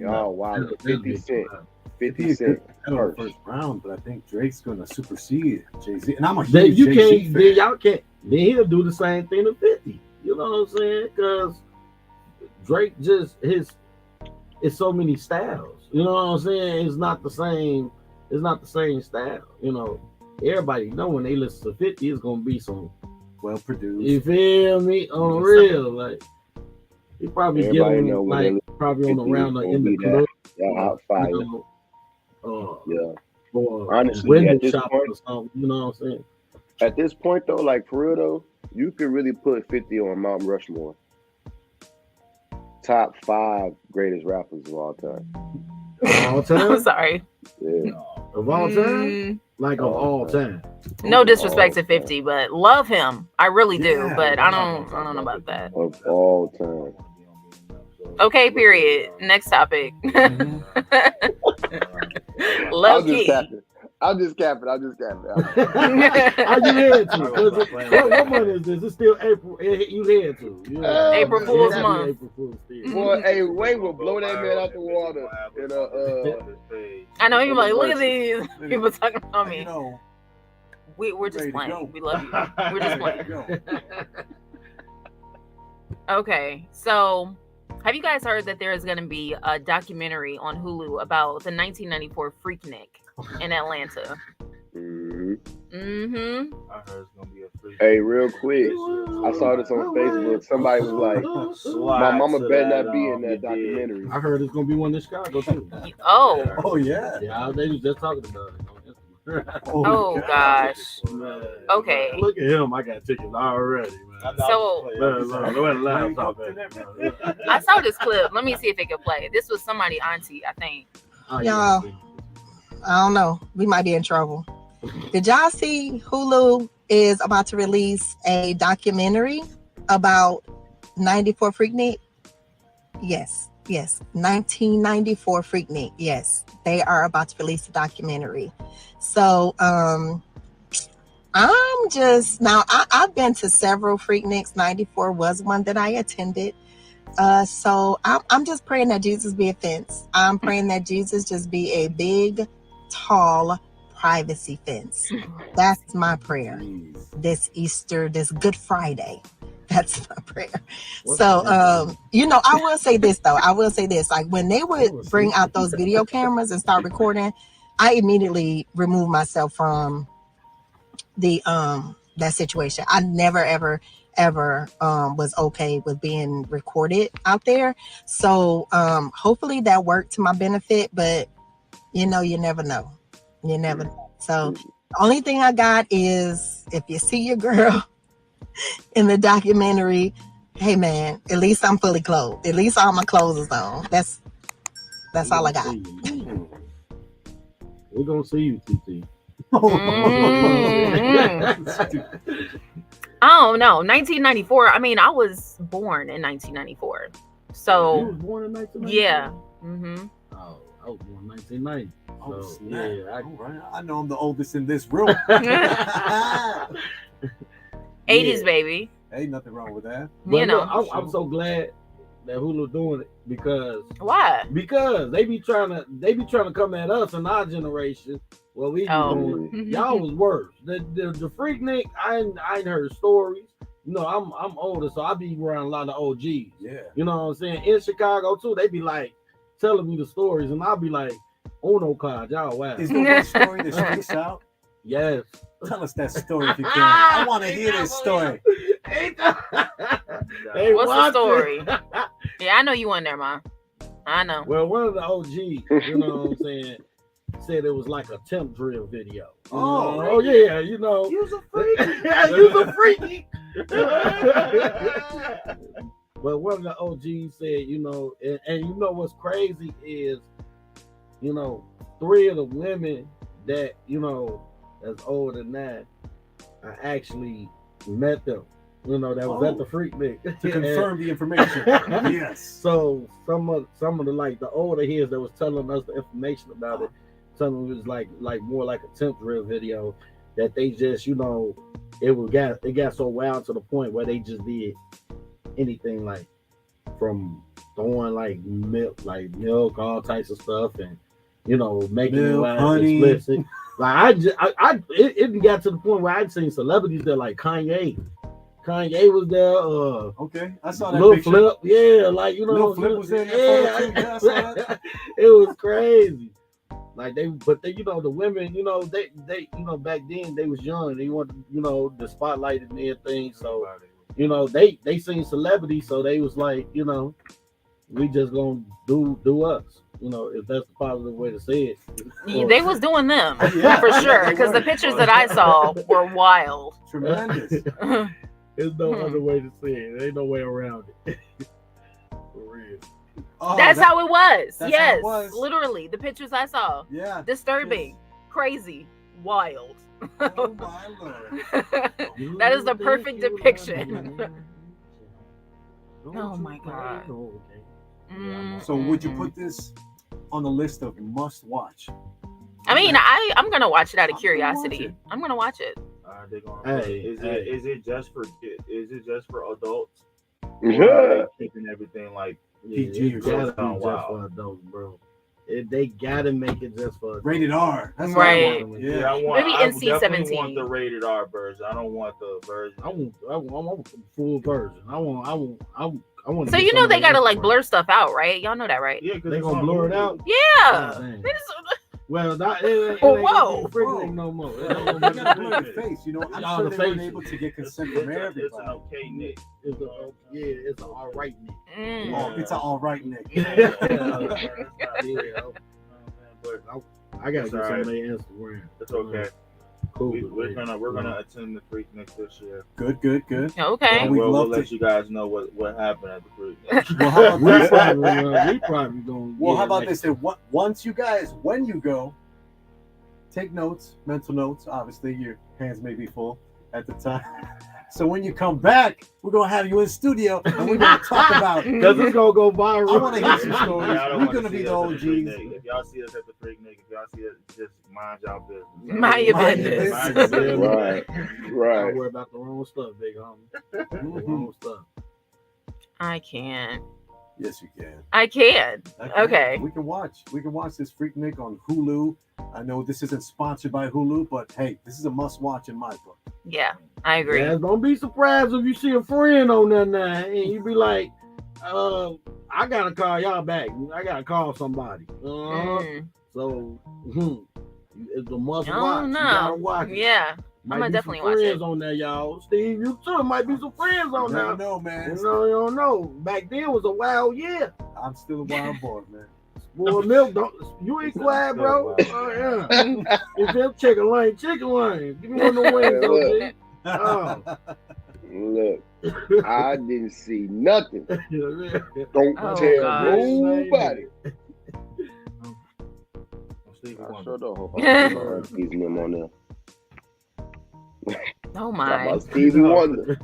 S2: Oh, wow.
S5: That'll
S2: 50
S5: be
S2: Cent.
S5: fun.
S2: 50 Cent.
S4: I don't know the
S2: First.
S4: first round, but I think Drake's gonna supersede Jay-Z. And I'm a
S5: Then
S4: huge
S5: you
S4: Jay-Z
S5: can't.
S4: fan.
S5: Then y'all can't. Then he'll do the same thing to 50. You know what I'm saying? Because Drake just it's so many styles. You know what I'm saying? It's not the same. It's not the same style. You know, everybody know when they listen to 50, it's gonna be some.
S4: Well produced.
S5: You feel me? On the real, like he probably get
S2: Everybody
S5: on
S2: know when
S5: like
S2: they
S5: probably on
S2: 50
S5: around the
S2: gonna
S5: in the
S2: be that.
S5: club.
S2: Y'all hot fire.
S5: You know,
S2: Yeah.
S5: or
S2: Honestly,
S5: window
S2: at this
S5: shop
S2: point-
S5: or something. You know what I'm saying?
S2: At this point, though, like for real, though, you could really put 50 on Mount Rushmore. Top 5 greatest rappers of all time.
S5: All
S3: I'm
S5: time,
S3: sorry.
S2: Yeah.
S5: of all time, like of all time.
S3: No disrespect to
S2: All time.
S3: 50, but love him. I really do,
S4: Yeah,
S3: but
S4: yeah.
S3: I don't know about that.
S2: Of all time.
S3: Okay, period. Next topic.
S4: Mhm.
S3: Low
S2: I'm just
S3: key.
S2: capping. I'm just capping.
S5: How you head to? 'Cause what month is this? It's still April. You head to? Yeah.
S3: April
S5: It
S3: Fool's
S5: has to be
S3: month.
S5: April Fool's still.
S2: Boy, hey, Wayne will blow that man out the water.
S3: I know you're like, look at these people talking about
S4: You
S3: me.
S4: know,
S3: We're just
S4: ready to
S3: playing.
S4: go.
S3: We love you. We're just playing.
S4: go.
S3: Okay, so have you guys heard that there is going to be a documentary on Hulu about the 1994 Freaknik in Atlanta?
S2: Mhm.
S3: Mm-hmm.
S6: I heard it's gonna be a free.
S2: Hey, real quick, I saw this on Facebook. Somebody was like, "My mama better not be in that documentary."
S5: I heard it's gonna be one in Chicago too.
S3: Oh,
S4: Oh yeah.
S5: Yeah, they was just talking about it.
S3: oh gosh.
S5: Man.
S3: Okay.
S5: Look at him. I got tickets already, man.
S3: So I saw this clip. Let me see if it can play. This was somebody auntie, I think.
S7: Y'all. I don't know. We might be in trouble. Did y'all see Hulu is about to release a documentary about 94 Freaknik? Yes. 1994 Freaknik. Yes. They are about to release a documentary. So I'm just now I've been to several Freakniks. 94 was one that I attended. So I'm just praying that Jesus be a fence. I'm praying that Jesus just be a big, tall privacy fence. That's my prayer. This Easter, this Good Friday. That's my prayer. So, I will say this though. Like when they would bring out those video cameras and start recording, I immediately removed myself from the that situation. I never ever was okay with being recorded out there. So hopefully that worked to my benefit, but you never know. You never know. So the only thing I got is if you see your girl in the documentary, hey man, at least I'm fully clothed. At least all my clothes is on. That's all I got.
S5: We're gonna see you, TT.
S3: I don't know. 1994. I mean, I was born in 1994. So
S5: You was born in 1990?
S3: yeah. Mm-hmm.
S5: Oh, I was born in 1990.
S4: Oh,
S5: So,
S4: snap.
S5: yeah,
S4: All right. I know I'm the oldest in this room.
S3: 80s baby.
S4: Ain't nothing wrong with that.
S5: But
S3: You
S5: look,
S3: know.
S5: I'm so glad that Hulu doing it because
S3: Why?
S5: they be trying to come at us in our generation. Well, we be
S3: Oh.
S5: doing y'all was worse. The Freaknik, I ain't heard stories. I'm older, so I be around a lot of OGs.
S4: Yeah.
S5: You know what I'm saying? In Chicago too, they be like telling me the stories, and I'll be like, "Oh no, God, y'all wow."
S4: Is there one story that sticks out?
S5: Yes.
S4: Tell us that story if you can. I want to hear this story.
S5: Hey,
S3: What's the story? Yeah, I know you on there, Ma. I know.
S5: Well, one of the OGs, you know what I'm saying, said it was like a temp drill video. Oh yeah, you know.
S6: You's a freaky.
S5: Yeah, you's a freaky. But one of the OGs said, you know, and you know what's crazy is, you know, 3 of the women that, you know, that's older than that, I actually met them. You know, that was at the Freaknik
S4: to confirm the information. Yes.
S5: So some of the like the older heads that was telling us the information about it, telling it was like more like a temp drill video, that they just, you know, it got so wild to the point where they just did anything, like from throwing like milk, all types of stuff, and you know, making it
S4: honey.
S5: Explicit. Like it got to the point where I'd seen celebrities there, like Kanye was there.
S4: Okay, I saw that
S5: Lil
S4: picture.
S5: Flip, yeah, like you know,
S4: Lil Flip was in there.
S5: Yeah,
S4: Yeah, I saw that.
S5: it was crazy. Like they, you know, the women, you know, they, you know, back then they was young. They wanted, you know, the spotlight and everything. So, you know, they seen celebrities, so they was like, you know, we just gonna do us. You know, if that's the positive way to say it.
S3: They was doing them
S4: Yeah,
S3: for sure, because the pictures that I saw were wild.
S4: Tremendous.
S5: There's no other way to say it. There ain't no way around it. For real.
S4: Oh,
S3: That's how it was.
S4: that's
S3: Yes,
S4: how it was.
S3: literally, the pictures I saw.
S4: Yeah.
S3: Disturbing, crazy, wild.
S4: Oh my Lord.
S3: That is the perfect depiction. Oh my God.
S4: So would you put this on the list of must watch?
S3: I mean, I'm gonna watch it out of
S4: watch
S3: curiosity.
S4: it.
S3: I'm gonna watch it.
S6: Is it just for adults?
S2: Yeah.
S6: Or are they keeping everything like
S5: PG or
S6: just
S5: something?
S6: wow.
S5: For adults, bro. They gotta make it just for adults.
S4: Rated R. That's
S3: Right.
S4: What I want.
S6: Yeah,
S4: Yeah.
S6: I want.
S3: Maybe
S6: I
S3: NC-17.
S6: definitely want the rated R version. I don't want the version.
S5: I want the full version. I want.
S3: So you know they gotta like blur stuff out, right? Y'all know that, right?
S6: Yeah, because
S5: They gonna blur it out.
S3: Yeah.
S5: Oh, dang.
S3: They just-
S5: Well, it ain't
S3: Whoa.
S5: freaking no more. It ain't
S4: You
S5: gonna
S4: gotta
S5: be
S4: blur the face. You know, I'm
S5: All
S4: sure
S5: the
S4: they weren't
S5: faces.
S4: able to get consent
S6: It's
S4: from
S6: an
S4: everybody.
S6: okay Nick.
S5: It's an all right Nick.
S3: Mm.
S4: Oh, it's an all right Nick.
S5: Yeah.
S6: But
S5: I gotta
S6: It's
S5: get
S6: all
S5: some
S6: right.
S5: of their Instagram.
S6: it's okay.
S5: Cool.
S6: We're gonna attend the Freaknik this year.
S4: Good.
S3: Okay.
S6: And
S4: We'd
S6: we'll
S4: love
S6: let
S4: to-
S6: you guys know what happened at the Freaknik.
S4: Well, how about
S5: We
S4: this?
S5: probably gonna.
S4: Well, how
S5: yeah,
S4: about
S5: like-
S4: this? Once you guys, when you go, take notes, mental notes. Obviously, your hands may be full at the time. So when you come back, we're gonna have you in studio and we're gonna talk about.
S5: Cause it's gonna go viral.
S4: I want to hear some stories.
S6: Yeah, I don't
S4: We're
S6: wanna
S4: gonna be
S6: see
S4: the
S6: us at
S4: OGs.
S6: Freaknik. If y'all see us at the Freaknik, if y'all see us, just mind y'all business.
S3: Mind your
S4: Mind your
S3: business.
S6: Mind your business.
S2: Right.
S5: Don't
S2: Right.
S5: worry about the wrong stuff, big homie. The wrong stuff.
S3: I can't.
S4: Yes, you can.
S3: I can. Okay.
S4: We can watch. We can watch this Freaknik on Hulu. I know this isn't sponsored by Hulu, but hey, this is a must-watch in my book.
S3: Yeah, I agree.
S5: Yeah, don't be surprised if you see a friend on there now and you be like, I gotta call y'all back. I gotta call somebody.
S3: Mm.
S5: So it's a must
S3: Oh,
S5: watch. You gotta
S3: no.
S5: watch it.
S3: Yeah.
S5: Might
S3: I'ma
S5: be
S3: definitely
S5: some
S3: watch
S5: friends
S3: it.
S5: on there, y'all. Steve, you too. Might be some friends on
S4: You
S5: there.
S4: never know, man.
S5: You don't know. Back then was a wild year.
S4: I'm still a wild boy, man.
S5: Spoiled milk, you ain't quiet, bro. Oh yeah. It's them chicken lane. Give me one of the wings, OG.
S2: Look, I didn't see nothing.
S5: Oh.
S2: Don't
S3: Oh,
S2: tell
S3: gosh.
S2: nobody.
S6: Steve
S2: I
S6: Wonder.
S2: sure don't hope I'm Stevie him on there.
S3: Oh
S2: Talking
S3: my.
S2: about Stevie Wonder.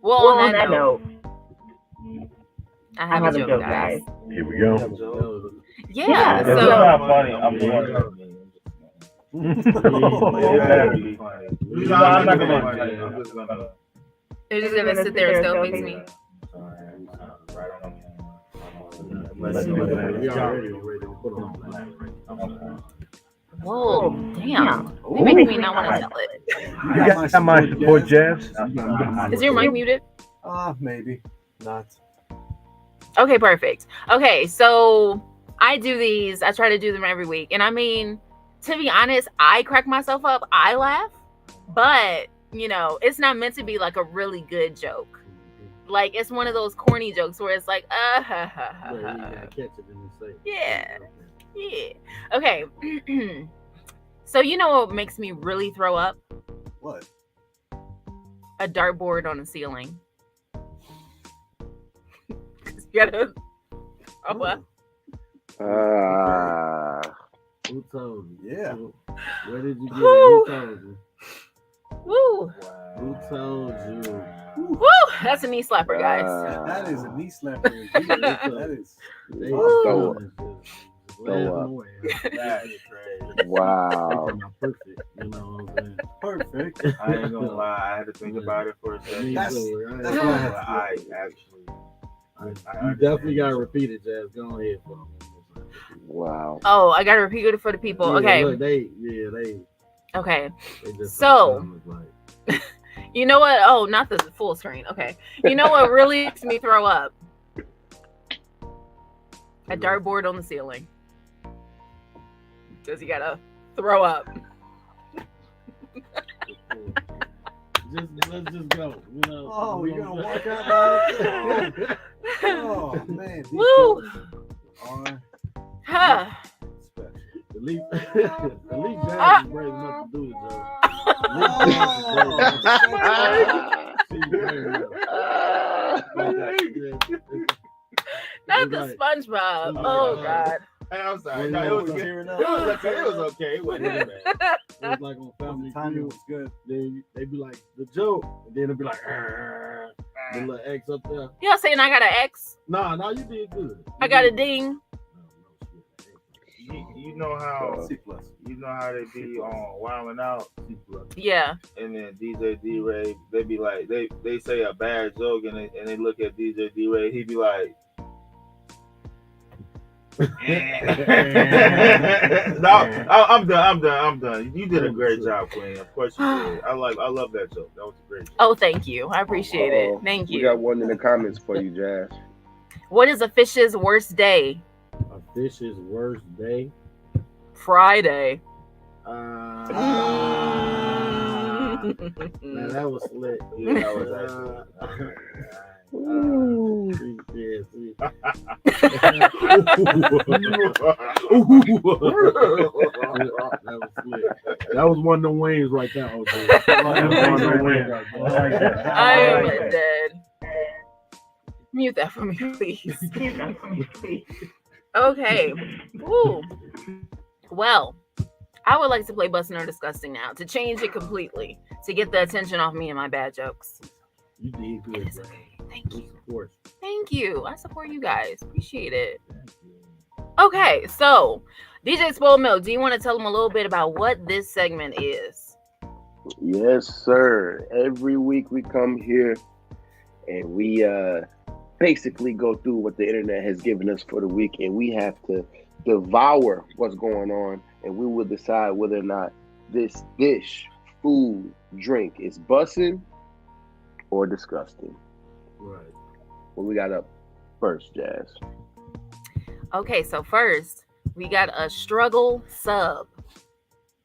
S3: Well, on that note, I have a joke, guys.
S8: Here we go.
S3: Yeah.
S8: It's
S3: So
S8: not funny. I'm doing I'm not gonna.
S3: they're just gonna sit there and still fix me. Whoa, damn. They making me not want to tell it.
S8: You got my boy Jazz.
S3: Is your mic muted?
S4: Maybe not.
S3: Okay, perfect. Okay, so I do these. I try to do them every week. And I mean, to be honest, I crack myself up. I laugh. But, you know, it's not meant to be like a really good joke. Like, it's one of those corny jokes where it's like, yeah. Okay. So, you know what makes me really throw up?
S4: What?
S3: A dartboard on the ceiling. You gotta throw up.
S5: Who told you?
S4: Yeah.
S5: Where did you get it? Who told you?
S3: Woo!
S5: Who told you?
S3: Woo! That's a knee slapper, guys.
S4: That is a knee slapper. That is.
S6: That is crazy.
S2: Wow.
S5: Perfect. You know what I'm saying?
S4: Perfect.
S6: I ain't gonna lie. I had to think about it for a second.
S4: That's
S6: But
S4: what I had to
S6: I actually.
S5: You definitely gotta repeat it, Jazz. Go ahead for me.
S2: Wow.
S3: Oh, I gotta repeat it for the people.
S5: Yeah,
S3: Okay.
S5: Look,
S3: Okay.
S5: they just
S3: So-
S5: like,
S3: You know what? Oh, not the full screen. Okay. You know what really makes me throw up? A dartboard on the ceiling. Because you gotta throw up.
S5: let's just go. You know.
S4: Oh, we're gonna walk out. Oh man. These
S3: Woo!
S4: jokes are
S3: Huh.
S5: At least Jazz is brave enough to do it, Joe.
S3: Not the SpongeBob. Oh God.
S6: Hey, I'm sorry.
S5: No,
S6: No, it was okay. It was okay. It wasn't that bad.
S5: It was like on Family
S4: timing
S5: Feud.
S4: was good.
S5: They be like the joke, and then it'll be like the little X up there.
S3: Y'all saying I got an X?
S5: Nah, you did good.
S3: I got a ding.
S6: You know how
S4: C plus.
S6: you know how they be on Wildin' Out,
S3: Yeah.
S6: and then DJ D-Ray, they be like they say a bad joke, and they look at DJ D-Ray, he be like. No, I'm done. You did a great job, Queen. Of course you did. I love that joke. That was a great joke.
S3: Oh, thank you. I appreciate it. Thank
S2: We
S3: you.
S2: got one in the comments for you, Jazz.
S3: What is a fish's worst day?
S5: A fish's worst day.
S3: Friday.
S5: Man, that was lit.
S6: Yeah, that was actually.
S5: That was one of the wings right there.
S3: I am dead. Mute that for me, please. Okay. Ooh. Well, I would like to play Bustin' or Disgusting now to change it completely, to get the attention off me and my bad jokes.
S5: You did good, bro.
S3: Thank you.
S5: Support.
S3: Thank you. I support you guys. Appreciate it. Okay, so DJ Spoiled Milk, do you want to tell them a little bit about what this segment is?
S2: Yes, sir. Every week we come here and we basically go through what the internet has given us for the week, and we have to devour what's going on, and we will decide whether or not this dish, food, drink is bussin' or disgusting.
S5: Right.
S2: What we got up first, Jazz?
S3: Okay, so first we got a struggle sub,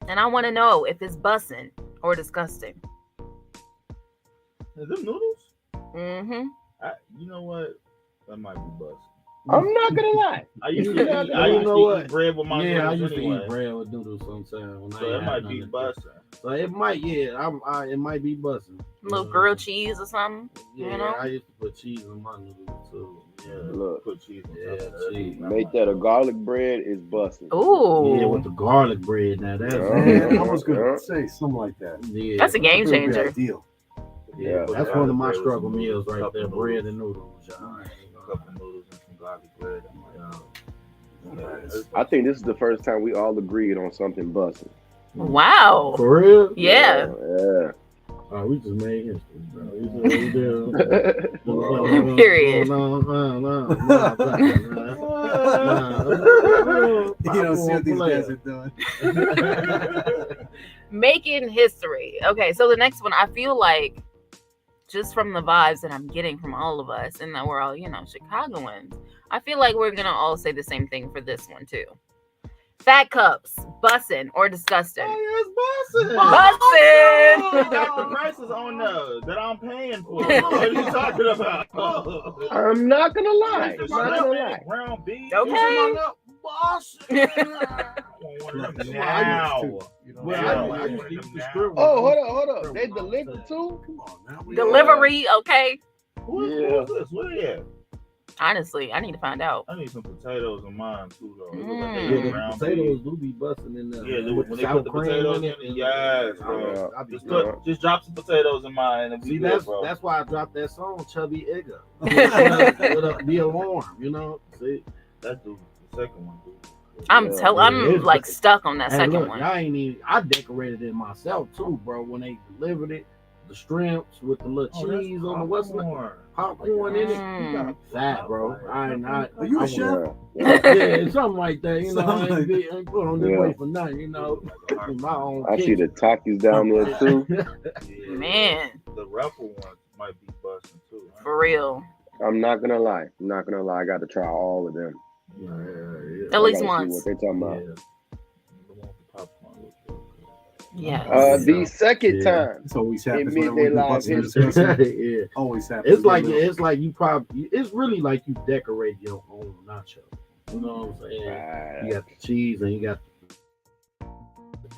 S3: and I want to know if it's bussin' or disgusting.
S6: Them noodles?
S3: Mm-hmm.
S6: You know what? That might be busting.
S2: I'm not gonna lie.
S6: I used to eat bread with my
S5: I
S6: noodles
S5: used to
S6: anyway.
S5: eat bread with noodles sometimes.
S6: So it might be busting.
S5: So it might, it might be busting.
S3: Little grilled cheese or something.
S5: Yeah,
S3: you know?
S5: I used to put cheese in my noodles too. Yeah,
S2: Look,
S6: Put cheese on
S5: yeah,
S6: top of that.
S5: cheese.
S2: make that a garlic bread is busting.
S3: Ooh.
S5: Yeah, with the garlic bread. Now that's
S4: Man, I was gonna say something like that.
S5: yeah,
S3: That's a game
S4: That would be
S3: changer.
S4: ideal.
S5: yeah.
S6: Put
S5: That's
S6: garlic
S5: one of my
S6: bread with
S5: struggle
S6: some
S5: meals right
S6: cup
S5: there.
S6: of
S5: Bread
S6: noodles.
S5: and noodles.
S6: A couple noodles and some garlic bread.
S2: I think this is the first time we all agreed on something busting.
S3: Wow.
S5: For real?
S3: Yeah.
S2: Yeah.
S5: Oh, we just made history, bro. We did.
S3: Period.
S5: No.
S4: You don't see what these guys are doing.
S3: Making history. Okay, so the next one, I feel like just from the vibes that I'm getting from all of us, and that we're all, Chicagoans, I feel like we're gonna all say the same thing for this one too. Fat cups, bussin' or disgusting?
S6: Oh, yeah, it's
S3: Bussin'.
S6: You got the prices on there that I'm paying for. What are you talking about?
S2: I'm not gonna lie. I'm not gonna lie.
S6: Brown beef.
S3: Okay.
S6: Now.
S2: Hold up. They deliver too?
S4: Come on now.
S3: Delivery, okay.
S6: Who's this? What are you?
S3: Honestly, I need to find out.
S6: I need some potatoes in mine too, though.
S5: Yeah, the potatoes do be busting in there.
S6: Yeah,
S5: with
S6: when
S5: the
S6: they put
S5: sour
S6: the
S5: cream
S6: potatoes
S5: in
S6: in
S5: it.
S6: it, yes, bro.
S5: I be
S6: Just drop some potatoes in mine and
S5: See,
S6: be good, bro.
S5: that's why I dropped that song, Chubby Igga. The alarm, See,
S6: That dude, the second one, dude.
S3: I'm like stuck on that second one.
S5: Y'all ain't even. I decorated it myself too, bro. When they delivered it, the shrimps with the little cheese on the popcorn in it. Fat, bro. Are
S4: you a chef?
S5: Yeah, something like that. I ain't put on this way for nothing. My own.
S2: I see the Takis down there too.
S3: Man,
S6: the ruffle one might be busting too. Huh?
S3: For real.
S2: I'm not gonna lie. I got to try all of them.
S3: At least
S2: I gotta see
S3: once.
S2: what they talking about.
S3: Yeah.
S2: The second time.
S4: It's always
S2: in
S4: happens.
S2: Midday Live history.
S5: Yeah.
S4: Always happens.
S5: It's like you probably. It's really like you decorate your own nacho. You know what I'm saying? You got the cheese and you got the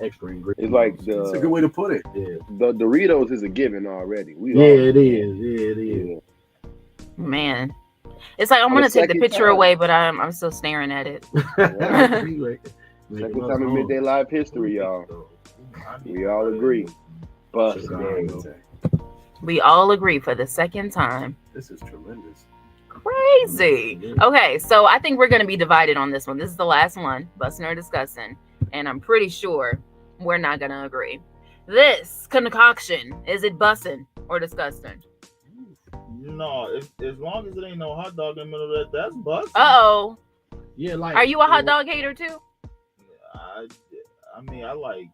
S5: extra ingredients.
S2: It's like
S4: That's a good way to put it.
S5: Yeah.
S2: The Doritos is a given already.
S5: It is. Yeah, it is.
S3: Man, it's like I'm gonna take the picture away, but I'm still staring at it.
S2: Second time in Midday Live history, y'all. We all agree. But
S3: we all agree for the second time.
S4: This is tremendous.
S3: Crazy. Okay, so I think we're gonna be divided on this one. This is the last one, busting or discussing, and I'm pretty sure we're not gonna agree. This concoction, is it busting or disgusting?
S6: No, as long as it ain't no hot dog in the middle of that, that's busting.
S3: Uh-oh.
S5: Yeah, like.
S3: Are you a hot dog hater too?
S6: I mean, I like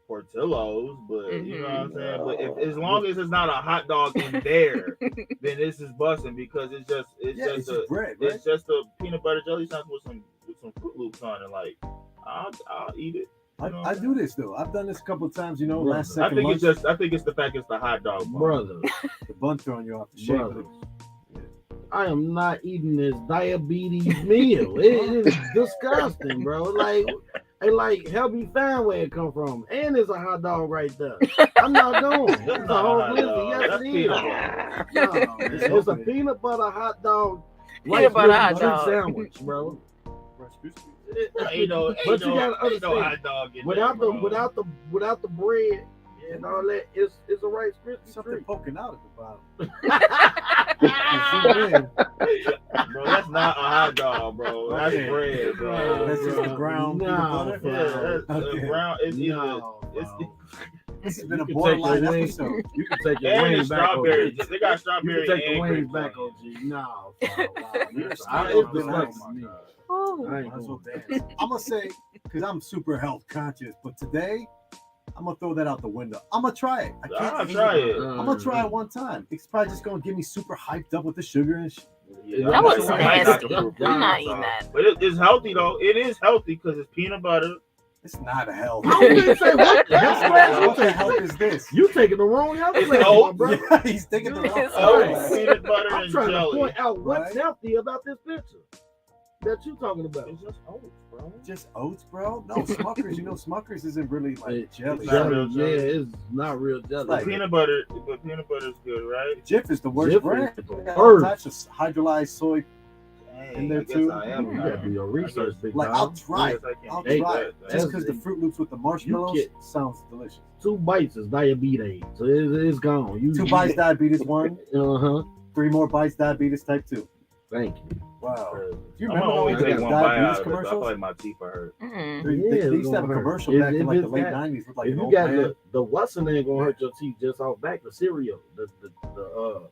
S6: Portillo's, but you know what I'm saying. But as long as it's not a hot dog in there, then this is busting because it's just a
S4: bread, right?
S6: It's just a peanut butter jelly sandwich with some Fruit Loops on it. Like I'll eat it.
S4: I do this though. I've done this a couple of times. Last second.
S6: I think it's the fact it's the hot dog,
S5: brother.
S4: The bun throwing you off the shape.
S5: I am not eating this diabetes meal. It is disgusting, bro. Like, help me find where it come from. And it's a hot dog right there. I'm not going. It's a whole blizzard. Yes, it is. It's a peanut butter hot dog.
S3: Peanut butter hot dog
S5: sandwich, bro.
S6: Ain't no hot dog in
S5: without
S6: there,
S5: without the bread and all that, it's a Rice Krispie
S4: something
S5: treat.
S4: poking out at the bottom.
S6: Bro, that's not a hot dog, bro. That's bread, bro.
S4: That's just the ground peanut butter.
S6: Yeah, that's ground.
S4: This has been a borderline episode.
S5: You can take your wings back.
S6: Strawberries. They got strawberry.
S5: You can take the wings back, OG. No.
S4: I'm gonna say, because I'm super health conscious, but today I'm gonna throw that out the window. I'm gonna try it.
S6: I'll try it.
S4: I'm gonna try it one time. It's probably just gonna get me super hyped up with the sugar and shit.
S6: Yeah,
S3: that was nasty. I'm not eating that.
S6: But it's healthy though. It is healthy because it's peanut butter.
S4: It's not a health.
S5: I was say, what
S4: the hell is this?
S5: You taking the wrong health?
S4: Yeah, he's taking the wrong
S6: peanut butter
S5: I'm
S6: and
S5: trying
S6: jelly.
S5: to point out what's healthy about this picture that you talking about.
S6: It's just oats, bro.
S4: Just oats, bro? No, Smuckers. Smuckers isn't really like jelly.
S5: Yeah, it's not real jelly.
S6: Like, peanut butter is good, right?
S4: Jif is the worst brand.
S5: All
S4: types of hydrolyzed soy in there too.
S5: You gotta do your research, big
S4: like, I'll try it. I'll try it. Just because the Fruit Loops with the marshmallows sounds delicious.
S5: 2 bites is diabetes, so it's gone.
S4: 2 bites diabetes 1. 3 more bites diabetes type 2.
S5: Thank you.
S4: Wow. Do you
S6: I'm
S4: remember
S6: always take one bite out of it. I
S4: commercials?
S6: feel like my teeth are hurt.
S4: They used to have a commercial back in like the late 90s with like
S5: if you got the what's in there gonna hurt your teeth just off back, the cereal, the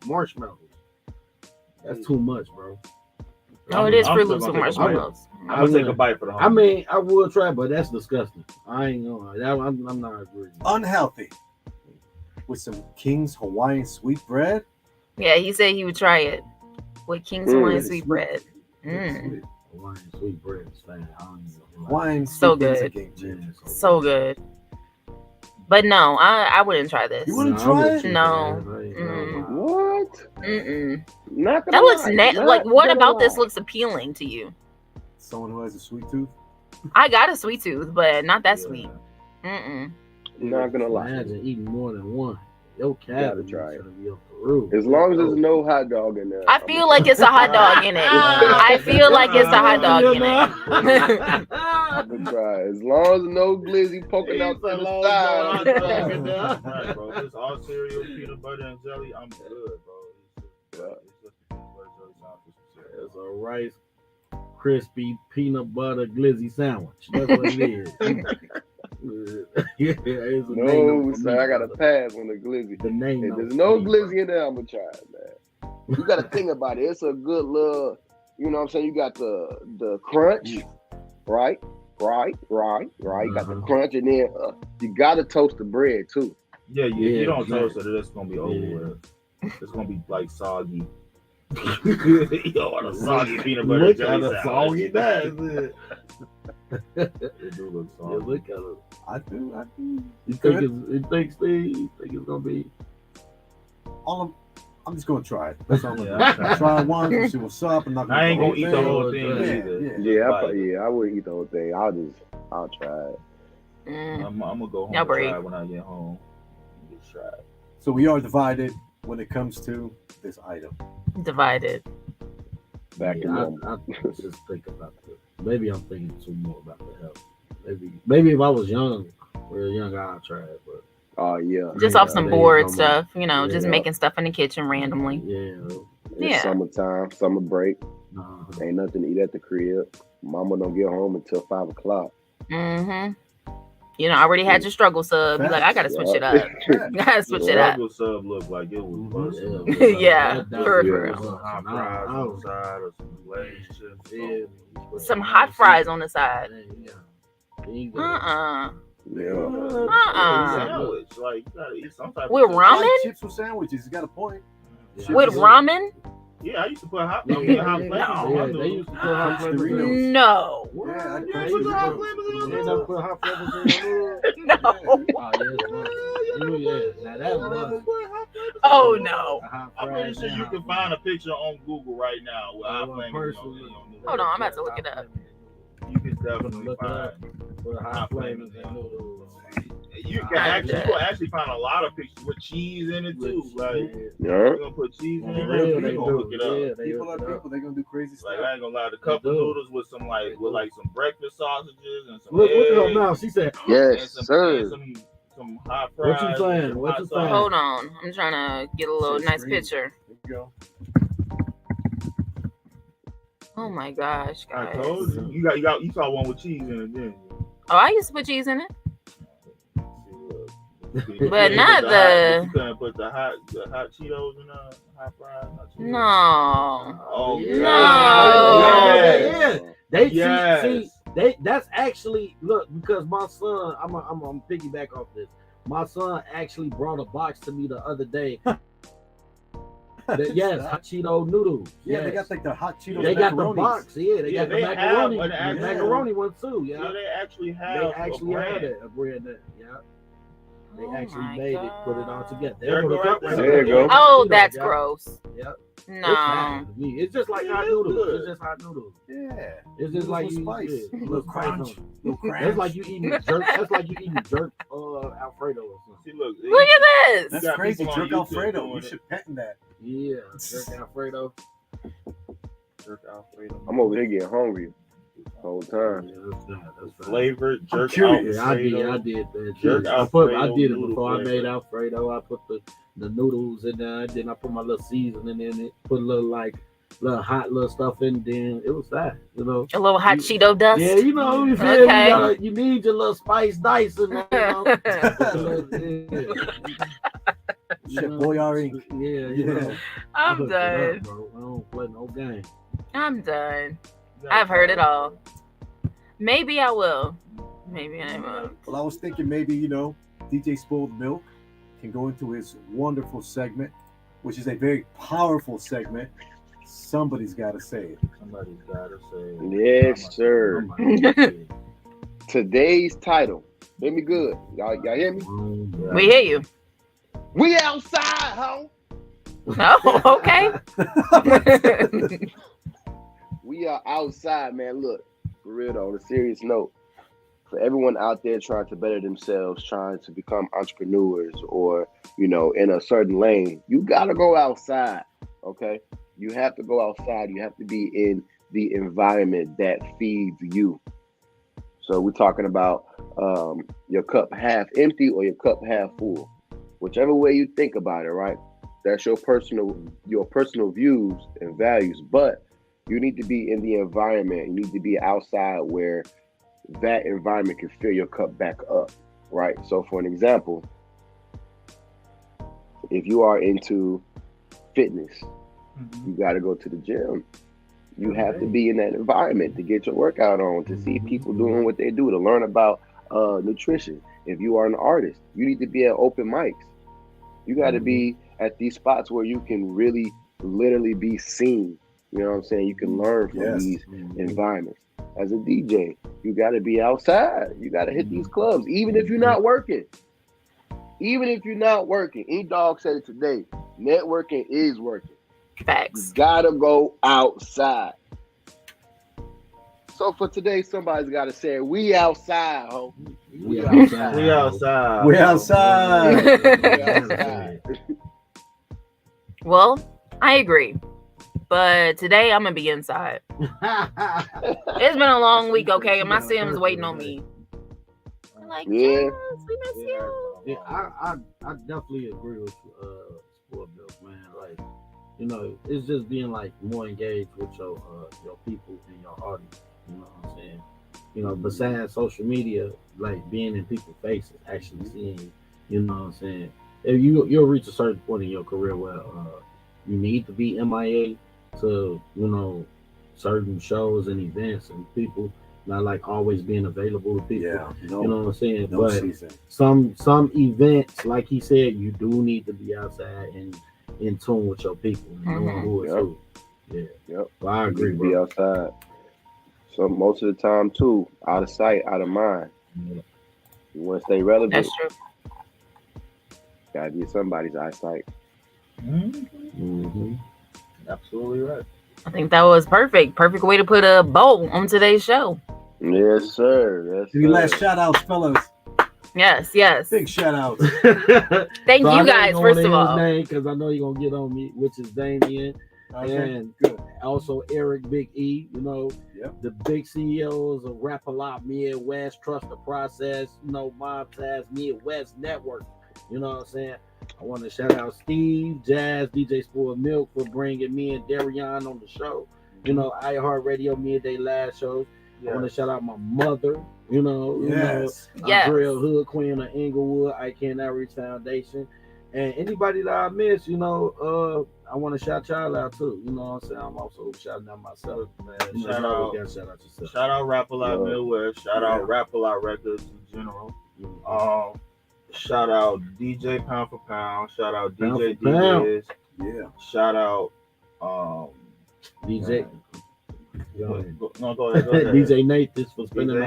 S5: marshmallows. That's too much, bro.
S3: Oh, it is Fruit Loops with marshmallows.
S6: I'm gonna take a bite for the home.
S5: I mean, I would try, but that's disgusting. I ain't gonna. I'm not agreeing.
S4: Unhealthy. with some King's Hawaiian sweetbread.
S3: Yeah, he said he would try it with King's Hawaiian sweetbread.
S5: Hawaiian sweetbread is fine.
S4: Hawaiian
S3: So
S4: sweetbread's a
S3: good.
S4: game changer.
S3: So good. But no, I wouldn't try this.
S4: You wouldn't try it?
S3: No.
S2: What?
S3: Mm-mm.
S2: Not gonna
S3: That looks
S2: lie.
S3: like. What
S2: Not
S3: about
S2: gonna
S3: this
S2: lie.
S3: looks appealing to you?
S4: Someone who has a sweet tooth.
S3: I got a sweet tooth, but not that sweet. Mm-mm.
S2: Not gonna lie.
S5: Imagine eating more than one. Your
S2: Gotta
S5: cavity
S2: try
S5: is
S2: it.
S5: gonna be off the roof.
S2: As long as there's no hot dog in there.
S3: I feel like it's a hot dog in it. I feel like it's a hot dog in it.
S2: I'm gonna try. As long as no glizzy poking out to the side.
S6: Right, bro. It's all cereal, peanut butter, and jelly. I'm good, bro. It's just peanut butter, jelly sandwich.
S5: It's a rice crispy peanut butter glizzy sandwich. That's what it is. Yeah, it's a
S2: No,
S5: name
S2: so I gotta pass on the glizzy.
S5: The name.
S2: If there's no glizzy in there, I'm gonna try it, man. You gotta think about it. It's a good little, you know what I'm saying? You got the crunch, right? You got the crunch, and then you gotta toast the bread too.
S6: Yeah,
S5: Yeah,
S6: you don't
S5: man.
S6: toast it, it's gonna be over with. It's gonna be like soggy. You don't want a soggy peanut butter
S5: Look
S6: jelly
S5: at the soggy
S6: sandwich.
S5: that.
S6: It do look
S5: Yeah,
S6: soggy.
S5: look at it.
S4: I do.
S5: You think Steve? You think it's gonna be?
S4: I'm just gonna try it. That's all I'm
S6: Yeah,
S4: gonna do. Try it once and see what's up. I'm not
S6: I ain't gonna
S4: eat
S6: eat the whole thing
S5: Yeah,
S6: either.
S2: Yeah, I wouldn't eat the whole thing. I'll try it.
S3: Mm.
S6: I'm gonna go home
S3: Y'all
S6: and
S3: break.
S6: try it when I get home. Just try it.
S4: So we are divided when it comes to this item.
S3: Divided.
S2: Back to
S5: Yeah,
S2: normal.
S5: I just think about it. Maybe I'm thinking too more about the health. Maybe if I was real young, I'd try it. But
S2: Oh yeah.
S3: Just
S5: Yeah,
S3: off some
S5: they
S3: board
S5: don't
S3: stuff, you know, just
S2: Yeah.
S3: making stuff in the kitchen randomly.
S5: yeah,
S2: It's
S3: Yeah.
S2: summertime, summer break.
S5: nah.
S2: Ain't nothing to eat at the crib. Mama don't get home until 5:00.
S3: Mm-hmm. You know, I already had your struggle sub. You like, I gotta switch it up. Gotta switch it up.
S6: Struggle sub looked like it was busting.
S3: Yeah, for real.
S6: Some hot fries on the side or some Lay's chips.
S3: Some hot fries on the side.
S5: Yeah.
S2: Yeah.
S6: Sandwich. Like, you gotta eat some type
S3: With
S6: of
S3: ramen?
S4: Chips with sandwiches. You got a point.
S3: With ramen?
S6: Yeah, I used to put hot
S5: Yeah,
S6: flavors on my
S5: they
S6: noodles.
S5: used to put hot flavors in.
S4: Doritos.
S3: No.
S4: Yeah, I
S6: Yeah,
S4: used
S6: put
S4: to
S6: the hot flavors in
S5: They
S6: your
S5: never
S6: noodles.
S5: put hot flavors in your noodles.
S3: No.
S5: Oh, yeah. Now that was
S3: Oh no.
S6: I'm pretty sure you can find a picture on Google right now with hot flavors in your noodles.
S3: Hold on, I'm about to look it up.
S6: You can definitely
S5: Look it up.
S6: find
S5: Put hot flavors in noodles.
S6: you can actually find a lot of pictures with cheese in it too. Like
S2: Yeah.
S6: you're gonna put cheese in it,
S5: Yeah,
S6: real
S5: they
S6: people
S5: do.
S6: hook it up.
S5: Yeah, they
S4: People
S5: hook
S4: are
S5: it up.
S4: people. They're gonna do crazy
S6: Like
S4: stuff.
S6: I ain't gonna lie, the cup of
S5: do.
S6: noodles with some some breakfast sausages and some
S5: Look at her
S6: eggs
S5: now. She said,
S2: Yes,
S6: and
S2: sir.
S6: some hot
S5: What you
S6: fries.
S5: saying?
S6: and some
S5: What
S6: hot
S5: you
S6: sauce.
S5: saying?
S3: Hold on. I'm trying to get a little
S4: Shit,
S3: nice
S4: screen.
S3: picture.
S4: There you go.
S3: Oh my gosh,
S6: I
S3: guys.
S6: told you. You saw one with cheese in it, didn't you?
S3: Oh, I used to put cheese in it.
S6: But
S3: not the-
S6: You couldn't put the hot Cheetos in the hot fries. Hot Cheetos.
S3: No.
S6: Oh
S3: No.
S5: Yeah. They
S6: Yes.
S5: see that's actually look because my son. I'm piggyback off this. My son actually brought a box to me the other day. Yes, hot Cheeto noodles.
S4: Yeah,
S5: Yes.
S4: they got like the hot Cheetos.
S5: They got the
S4: macaronis.
S5: box. Yeah, they got the
S6: they
S5: macaroni.
S6: have an
S5: The
S6: actual-
S5: macaroni one too.
S6: Yeah,
S5: Yeah,
S6: they actually have.
S5: they actually
S6: a
S5: had
S6: brand.
S5: it. A brand that. Yeah, they
S3: Oh
S5: actually
S3: my
S5: made it, put it all
S3: God.
S5: together.
S6: There
S5: They put
S6: you
S5: a
S6: go,
S5: cup
S6: right
S5: right
S2: there. There you go.
S3: Oh,
S5: Cheetos,
S3: that's
S5: yeah.
S3: gross.
S5: Yep. It's
S3: No.
S5: fine to me. It's just like
S6: Yeah,
S5: hot
S6: it's
S5: noodles.
S6: good.
S5: It's just hot noodles.
S4: Yeah.
S5: It's just like
S4: Little
S5: you
S4: spice.
S5: yeah,
S4: Little
S5: little spice on
S4: crunch.
S5: it.
S4: Little crunch.
S5: That's like you eating jerk. That's like you eating jerk Alfredo or something.
S6: See, look.
S3: Look at this.
S4: That's
S6: got
S4: crazy.
S6: people on
S4: Jerk
S6: YouTube
S4: Alfredo.
S6: doing
S4: You
S6: it.
S4: should patent that.
S5: Yeah, jerk Alfredo.
S6: Jerk Alfredo.
S2: I'm over here getting hungry the whole time.
S5: Yeah, that's not. That's fine.
S6: Flavored jerk
S4: curious.
S5: Yeah, I
S6: Alfredo.
S5: did that.
S6: Jerk
S5: I
S6: Alfredo
S5: did it
S6: noodle
S5: before. I
S6: flavor.
S5: made Alfredo. I put the noodles in there. Then I put my little seasoning in it. Put a little hot little stuff in. Then it was that. You know.
S3: A little hot Cheeto dust.
S5: Yeah, you know. You feel
S3: Okay.
S5: you need your little spice dice in there. You know?
S4: Shit, Boyar Inc.
S5: Yeah, you know.
S3: I'm
S5: Hook it up,
S3: done.
S5: bro. I don't play no game.
S3: I'm done. I've heard it all. Maybe I will. Maybe I won't.
S4: Well, I was thinking maybe, DJ Spoiled Milk can go into his wonderful segment, which is a very powerful segment. Somebody's got to say it.
S6: Somebody's gotta say it.
S2: Yes, sir. Today's title. Hear me good. Y'all hear me?
S3: We hear you.
S2: We outside, ho.
S3: Oh, okay.
S2: We are outside, man. Look, for real though, on a serious note, for everyone out there trying to better themselves, trying to become entrepreneurs or, in a certain lane, you got to go outside, okay? You have to go outside. You have to be in the environment that feeds you. So we're talking about your cup half empty or your cup half full. Whichever way you think about it, right? That's your personal views and values. But you need to be in the environment. You need to be outside where that environment can fill your cup back up, right? So for an example, if you are into fitness, you got to go to the gym. You have to be in that environment to get your workout on, to see people doing what they do, to learn about nutrition. If you are an artist, you need to be at open mics. You got to be at these spots where you can really, literally be seen. You know what I'm saying? You can learn from these environments. As a DJ, you got to be outside. You got to hit these clubs, even if you're not working. Even if you're not working. InkDawg said it today. Networking is working.
S3: Facts.
S2: You gotta go outside. So for today, somebody's gotta say, we outside, ho.
S5: We outside.
S6: We outside.
S4: We outside.
S2: We outside.
S3: Well, I agree. But today I'm gonna be inside. It's been a long week, okay? And my Sim's waiting on me. I'm like, yes, we miss you.
S5: Yeah, I definitely agree with Spoiled Milk, man. Like, it's just being like more engaged with your people and your audience. You know what I'm saying? Besides social media, like being in people's faces, actually seeing, you know what I'm saying? If you'll reach a certain point in your career where you need to be MIA to, certain shows and events and people, not like always being available to people.
S4: Yeah,
S5: you know what I'm saying?
S4: No
S5: but
S4: season.
S5: some events, like he said, you do need to be outside and in tune with your people, knowing who is who. Yeah.
S2: Yep.
S5: Well, I agree,
S2: Be
S5: bro.
S2: outside. So most of the time too, out of sight, out of mind.
S5: Yeah.
S2: You want to stay relevant.
S3: That's true.
S2: Gotta be somebody's eyesight.
S6: Absolutely right.
S3: I think that was perfect. Perfect way to put a bow on today's show.
S2: Yes, sir.
S4: Any last shout outs, fellas?
S3: Yes.
S4: Big shout outs.
S3: Thank you guys, first of all.
S5: Because I know you're going to get on me, which is Damien.
S4: Okay,
S5: and
S4: good.
S5: Also Eric Big E, the big CEOs of Rap-A-Lot Midwest, Trust the Process, Mobcast Midwest Network. You know what I'm saying? I want to shout out Steve, Jazz, DJ Spoiled Milk for bringing me and Darrion on the show. iHeartRadio Midday Live shows. I want to shout out my mother, Andrea Hood, Queen of Inglewood, I Cannot Reach Foundation. And anybody that I miss, I want to shout y'all out too. You know what I'm saying? I'm also shouting out myself, man.
S6: Shout out yourself. Shout out Rap-A-Lot Midwest. Shout out Rap-A-Lot Records in general. Shout out DJ Pound for Pound. Shout out DJ DJs.
S4: Yeah.
S6: Shout out
S5: DJ.
S6: Go ahead.
S5: DJ Nate, this for spinning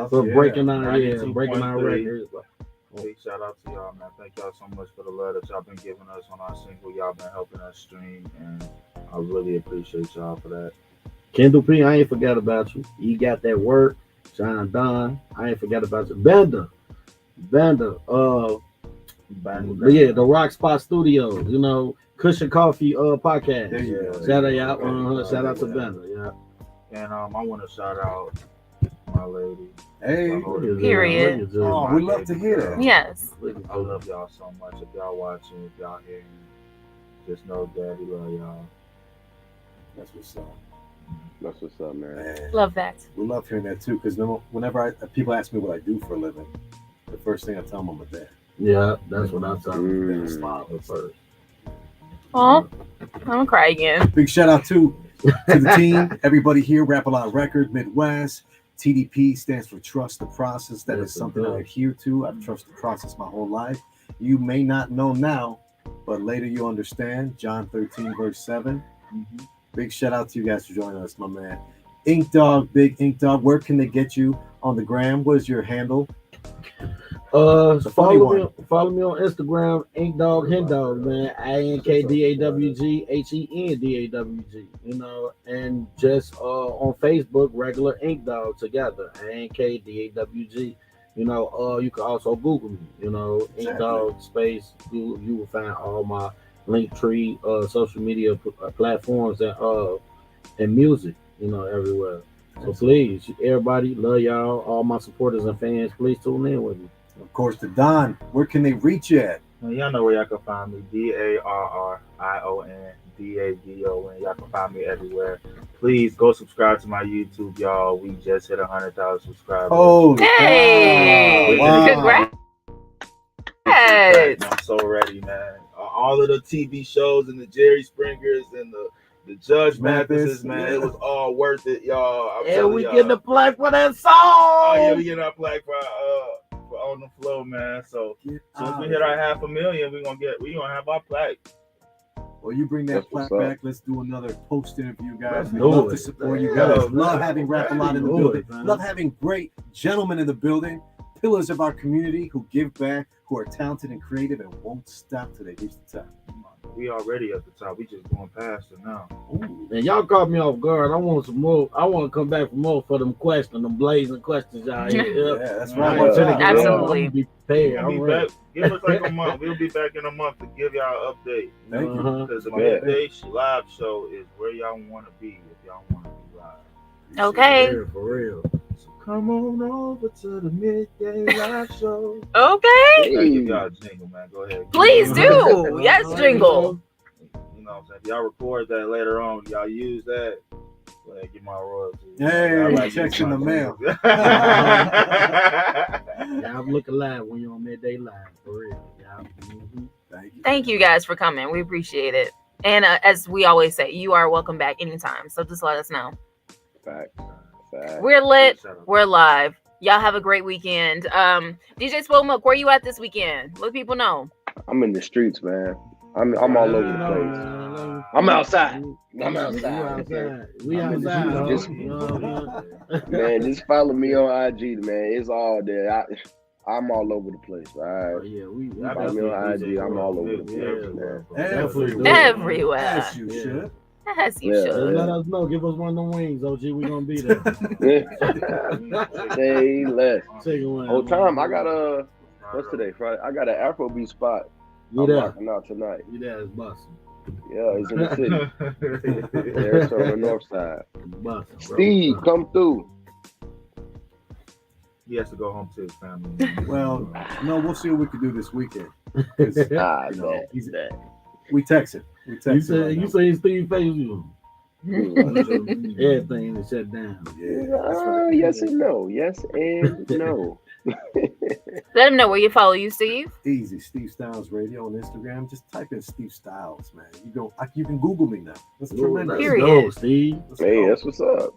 S5: for breaking our records.
S6: Big shout out to y'all, man. Thank y'all so much for the love that y'all been giving us on our single. Y'all been helping us stream, and I really appreciate y'all for that.
S5: Kendall P, I ain't forgot about you. You got that work. John Don, I ain't forgot about you. Bender. The Rock Spot Studios, Cushion Coffee podcast. Shout out to Bender. Yeah.
S6: And I want to shout out my lady.
S4: Hey.
S3: Period.
S4: Oh, we love to hear that.
S3: Yes.
S6: I love y'all so much. If y'all watching, if y'all hearing, just know Daddy love y'all.
S4: That's what's up.
S2: That's what's up, man.
S3: Love that.
S4: We love hearing that too, because whenever people ask me what I do for a living, the first thing I tell them I'm a dad.
S5: Yeah, that's what I'm talking about. Father first.
S3: Oh, I'm gonna cry again.
S4: Big shout out to the team, everybody here, Rap-A-Lot Record Midwest. TDP stands for Trust the Process. That is something I adhere to. I've trusted the process my whole life. you may not know now, but later you'll understand. John 13, verse 7.
S6: Mm-hmm.
S4: Big shout out to you guys for joining us, my man. InkDawg, big InkDawg. Where can they get you on the gram? What is your handle?
S5: Follow me on Instagram, InkDawg HenDawg, man. InkDawg, you know, and just on Facebook, regular InkDawg together, InkDawg. You know, you can also Google me, you know, InkDawg space. You will find all my Linktree, social media platforms and music, you know, everywhere. So please, everybody, love y'all, all my supporters and fans, please tune in with me.
S4: Of course, Da Don. Where can they reach you at?
S6: Well, y'all know where y'all can find me. DarrionDadon. Y'all can find me everywhere. Please go subscribe to my YouTube, y'all. We just hit 100,000 subscribers.
S4: Oh,
S3: hey!
S4: wow.
S3: Congrats!
S6: I'm so ready, man. All of the TV shows and the Jerry Springers and the Judge Mathises, man, it was all worth it, y'all.
S5: And we getting a plaque for that song.
S6: Oh yeah, we getting our plaque for On the Flow, man. So as soon as we hit our 500,000, we gonna have our plaque.
S4: Well, you bring that plaque back. Let's do another post interview, guys. We
S5: do
S4: love
S5: it.
S4: to support you guys.
S6: Yeah,
S4: Love having Rap-A-Lot in the
S5: Do
S4: building.
S5: it, man.
S4: Love having great gentlemen in the building. Pillars of our community who give back, who are talented and creative and won't stop till they reach the top.
S6: We already at the top. We just going past it now.
S5: Ooh, and y'all caught me off guard. I want some more. I want to come back for more for them questions, them blazing questions y'all
S4: Yeah,
S5: here.
S4: that's
S5: I
S4: right.
S5: want you to get
S3: Absolutely.
S5: I'm gonna be prepared.
S6: We'll be
S5: I'm ready.
S6: back. Give us like a month. We'll be back in a month to give y'all an update.
S4: Thank you.
S6: Because the Midday live show is where y'all want to be if y'all want to be live.
S3: Okay.
S5: For real.
S6: So come on over to the Midday live show.
S3: Okay.
S6: I give y'all a jingle, man. Go ahead.
S3: Please do. Yes, jingle.
S6: You know what I'm saying? If y'all record that later on, y'all use that. Go ahead, get my royalties.
S4: Hey, checks in the mail.
S5: Y'all look alive when you're on Midday Live. For real. Y'all.
S4: Thank you.
S3: Thank you guys for coming. We appreciate it. And as we always say, you are welcome back anytime. So just let us know.
S2: Fact.
S3: We're lit. We're live. Y'all have a great weekend. DJ Spoiled Milk, where you at this weekend? Let people know.
S2: I'm in the streets, man. I'm all over the place. I'm outside. I'm outside.
S5: We outside.
S2: Just, man, just follow me on IG, man. It's all there. I'm all over the place. All right.
S5: Yeah,
S2: follow me on IG. I'm all over the place, man.
S3: Everywhere.
S4: As you should.
S3: As you
S2: Yeah.
S3: should.
S5: Let us know. Give us one of them wings, OG. We gonna be there.
S2: Say less.
S5: Take one.
S2: Oh, Tom, I got what's today? Friday. I got an Afrobeat spot.
S5: You
S2: I'm
S5: there?
S2: rocking out tonight.
S5: You there? It's busting.
S2: Yeah, it's in the city. There's on the north side.
S5: Busting.
S2: Steve, come through.
S6: He has to go home to his family.
S4: Well, no, we'll see what we can do this weekend. 'Cause,
S2: Ah,
S4: you know,
S2: man.
S4: we texted.
S5: You
S4: Right
S5: say
S4: now.
S5: Steve Facebook. Everything is shut down.
S4: Yeah, that's right.
S2: Yes and no. Yes and no.
S3: Let them know where you follow you, Steve.
S4: Easy. Steve Stylez Radio on Instagram. Just type in Steve Stylez, man. You can Google me now. That's tremendous.
S3: Period.
S5: Go, Steve.
S4: Let's
S2: Hey,
S4: go.
S2: that's what's up.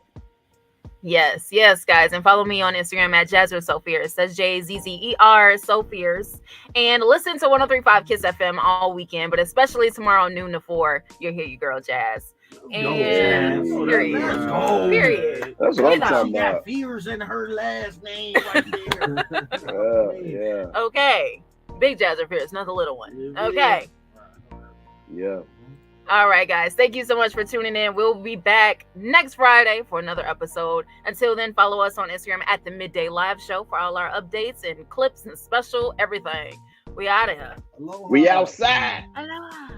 S3: Yes, guys. And follow me on Instagram at JazzerFierce. That's JZZER, so fierce. And listen to 103.5 Kiss FM all weekend, but especially tomorrow noon to 4. You'll hear your girl Jazz. And
S2: Jazz.
S3: period.
S5: Let's go.
S3: Period.
S2: That's what I'm
S3: You know.
S2: talking
S5: She got
S2: about.
S5: fears in her last name right there.
S2: Yeah.
S3: Okay. Big JazzerFierce, not the little one. Okay.
S2: Yeah.
S3: All right, guys. Thank you so much for tuning in. We'll be back next Friday for another episode. Until then, follow us on Instagram at the Midday Live Show for all our updates and clips and special everything. We out of here.
S4: Aloha.
S2: We outside.
S3: Aloha.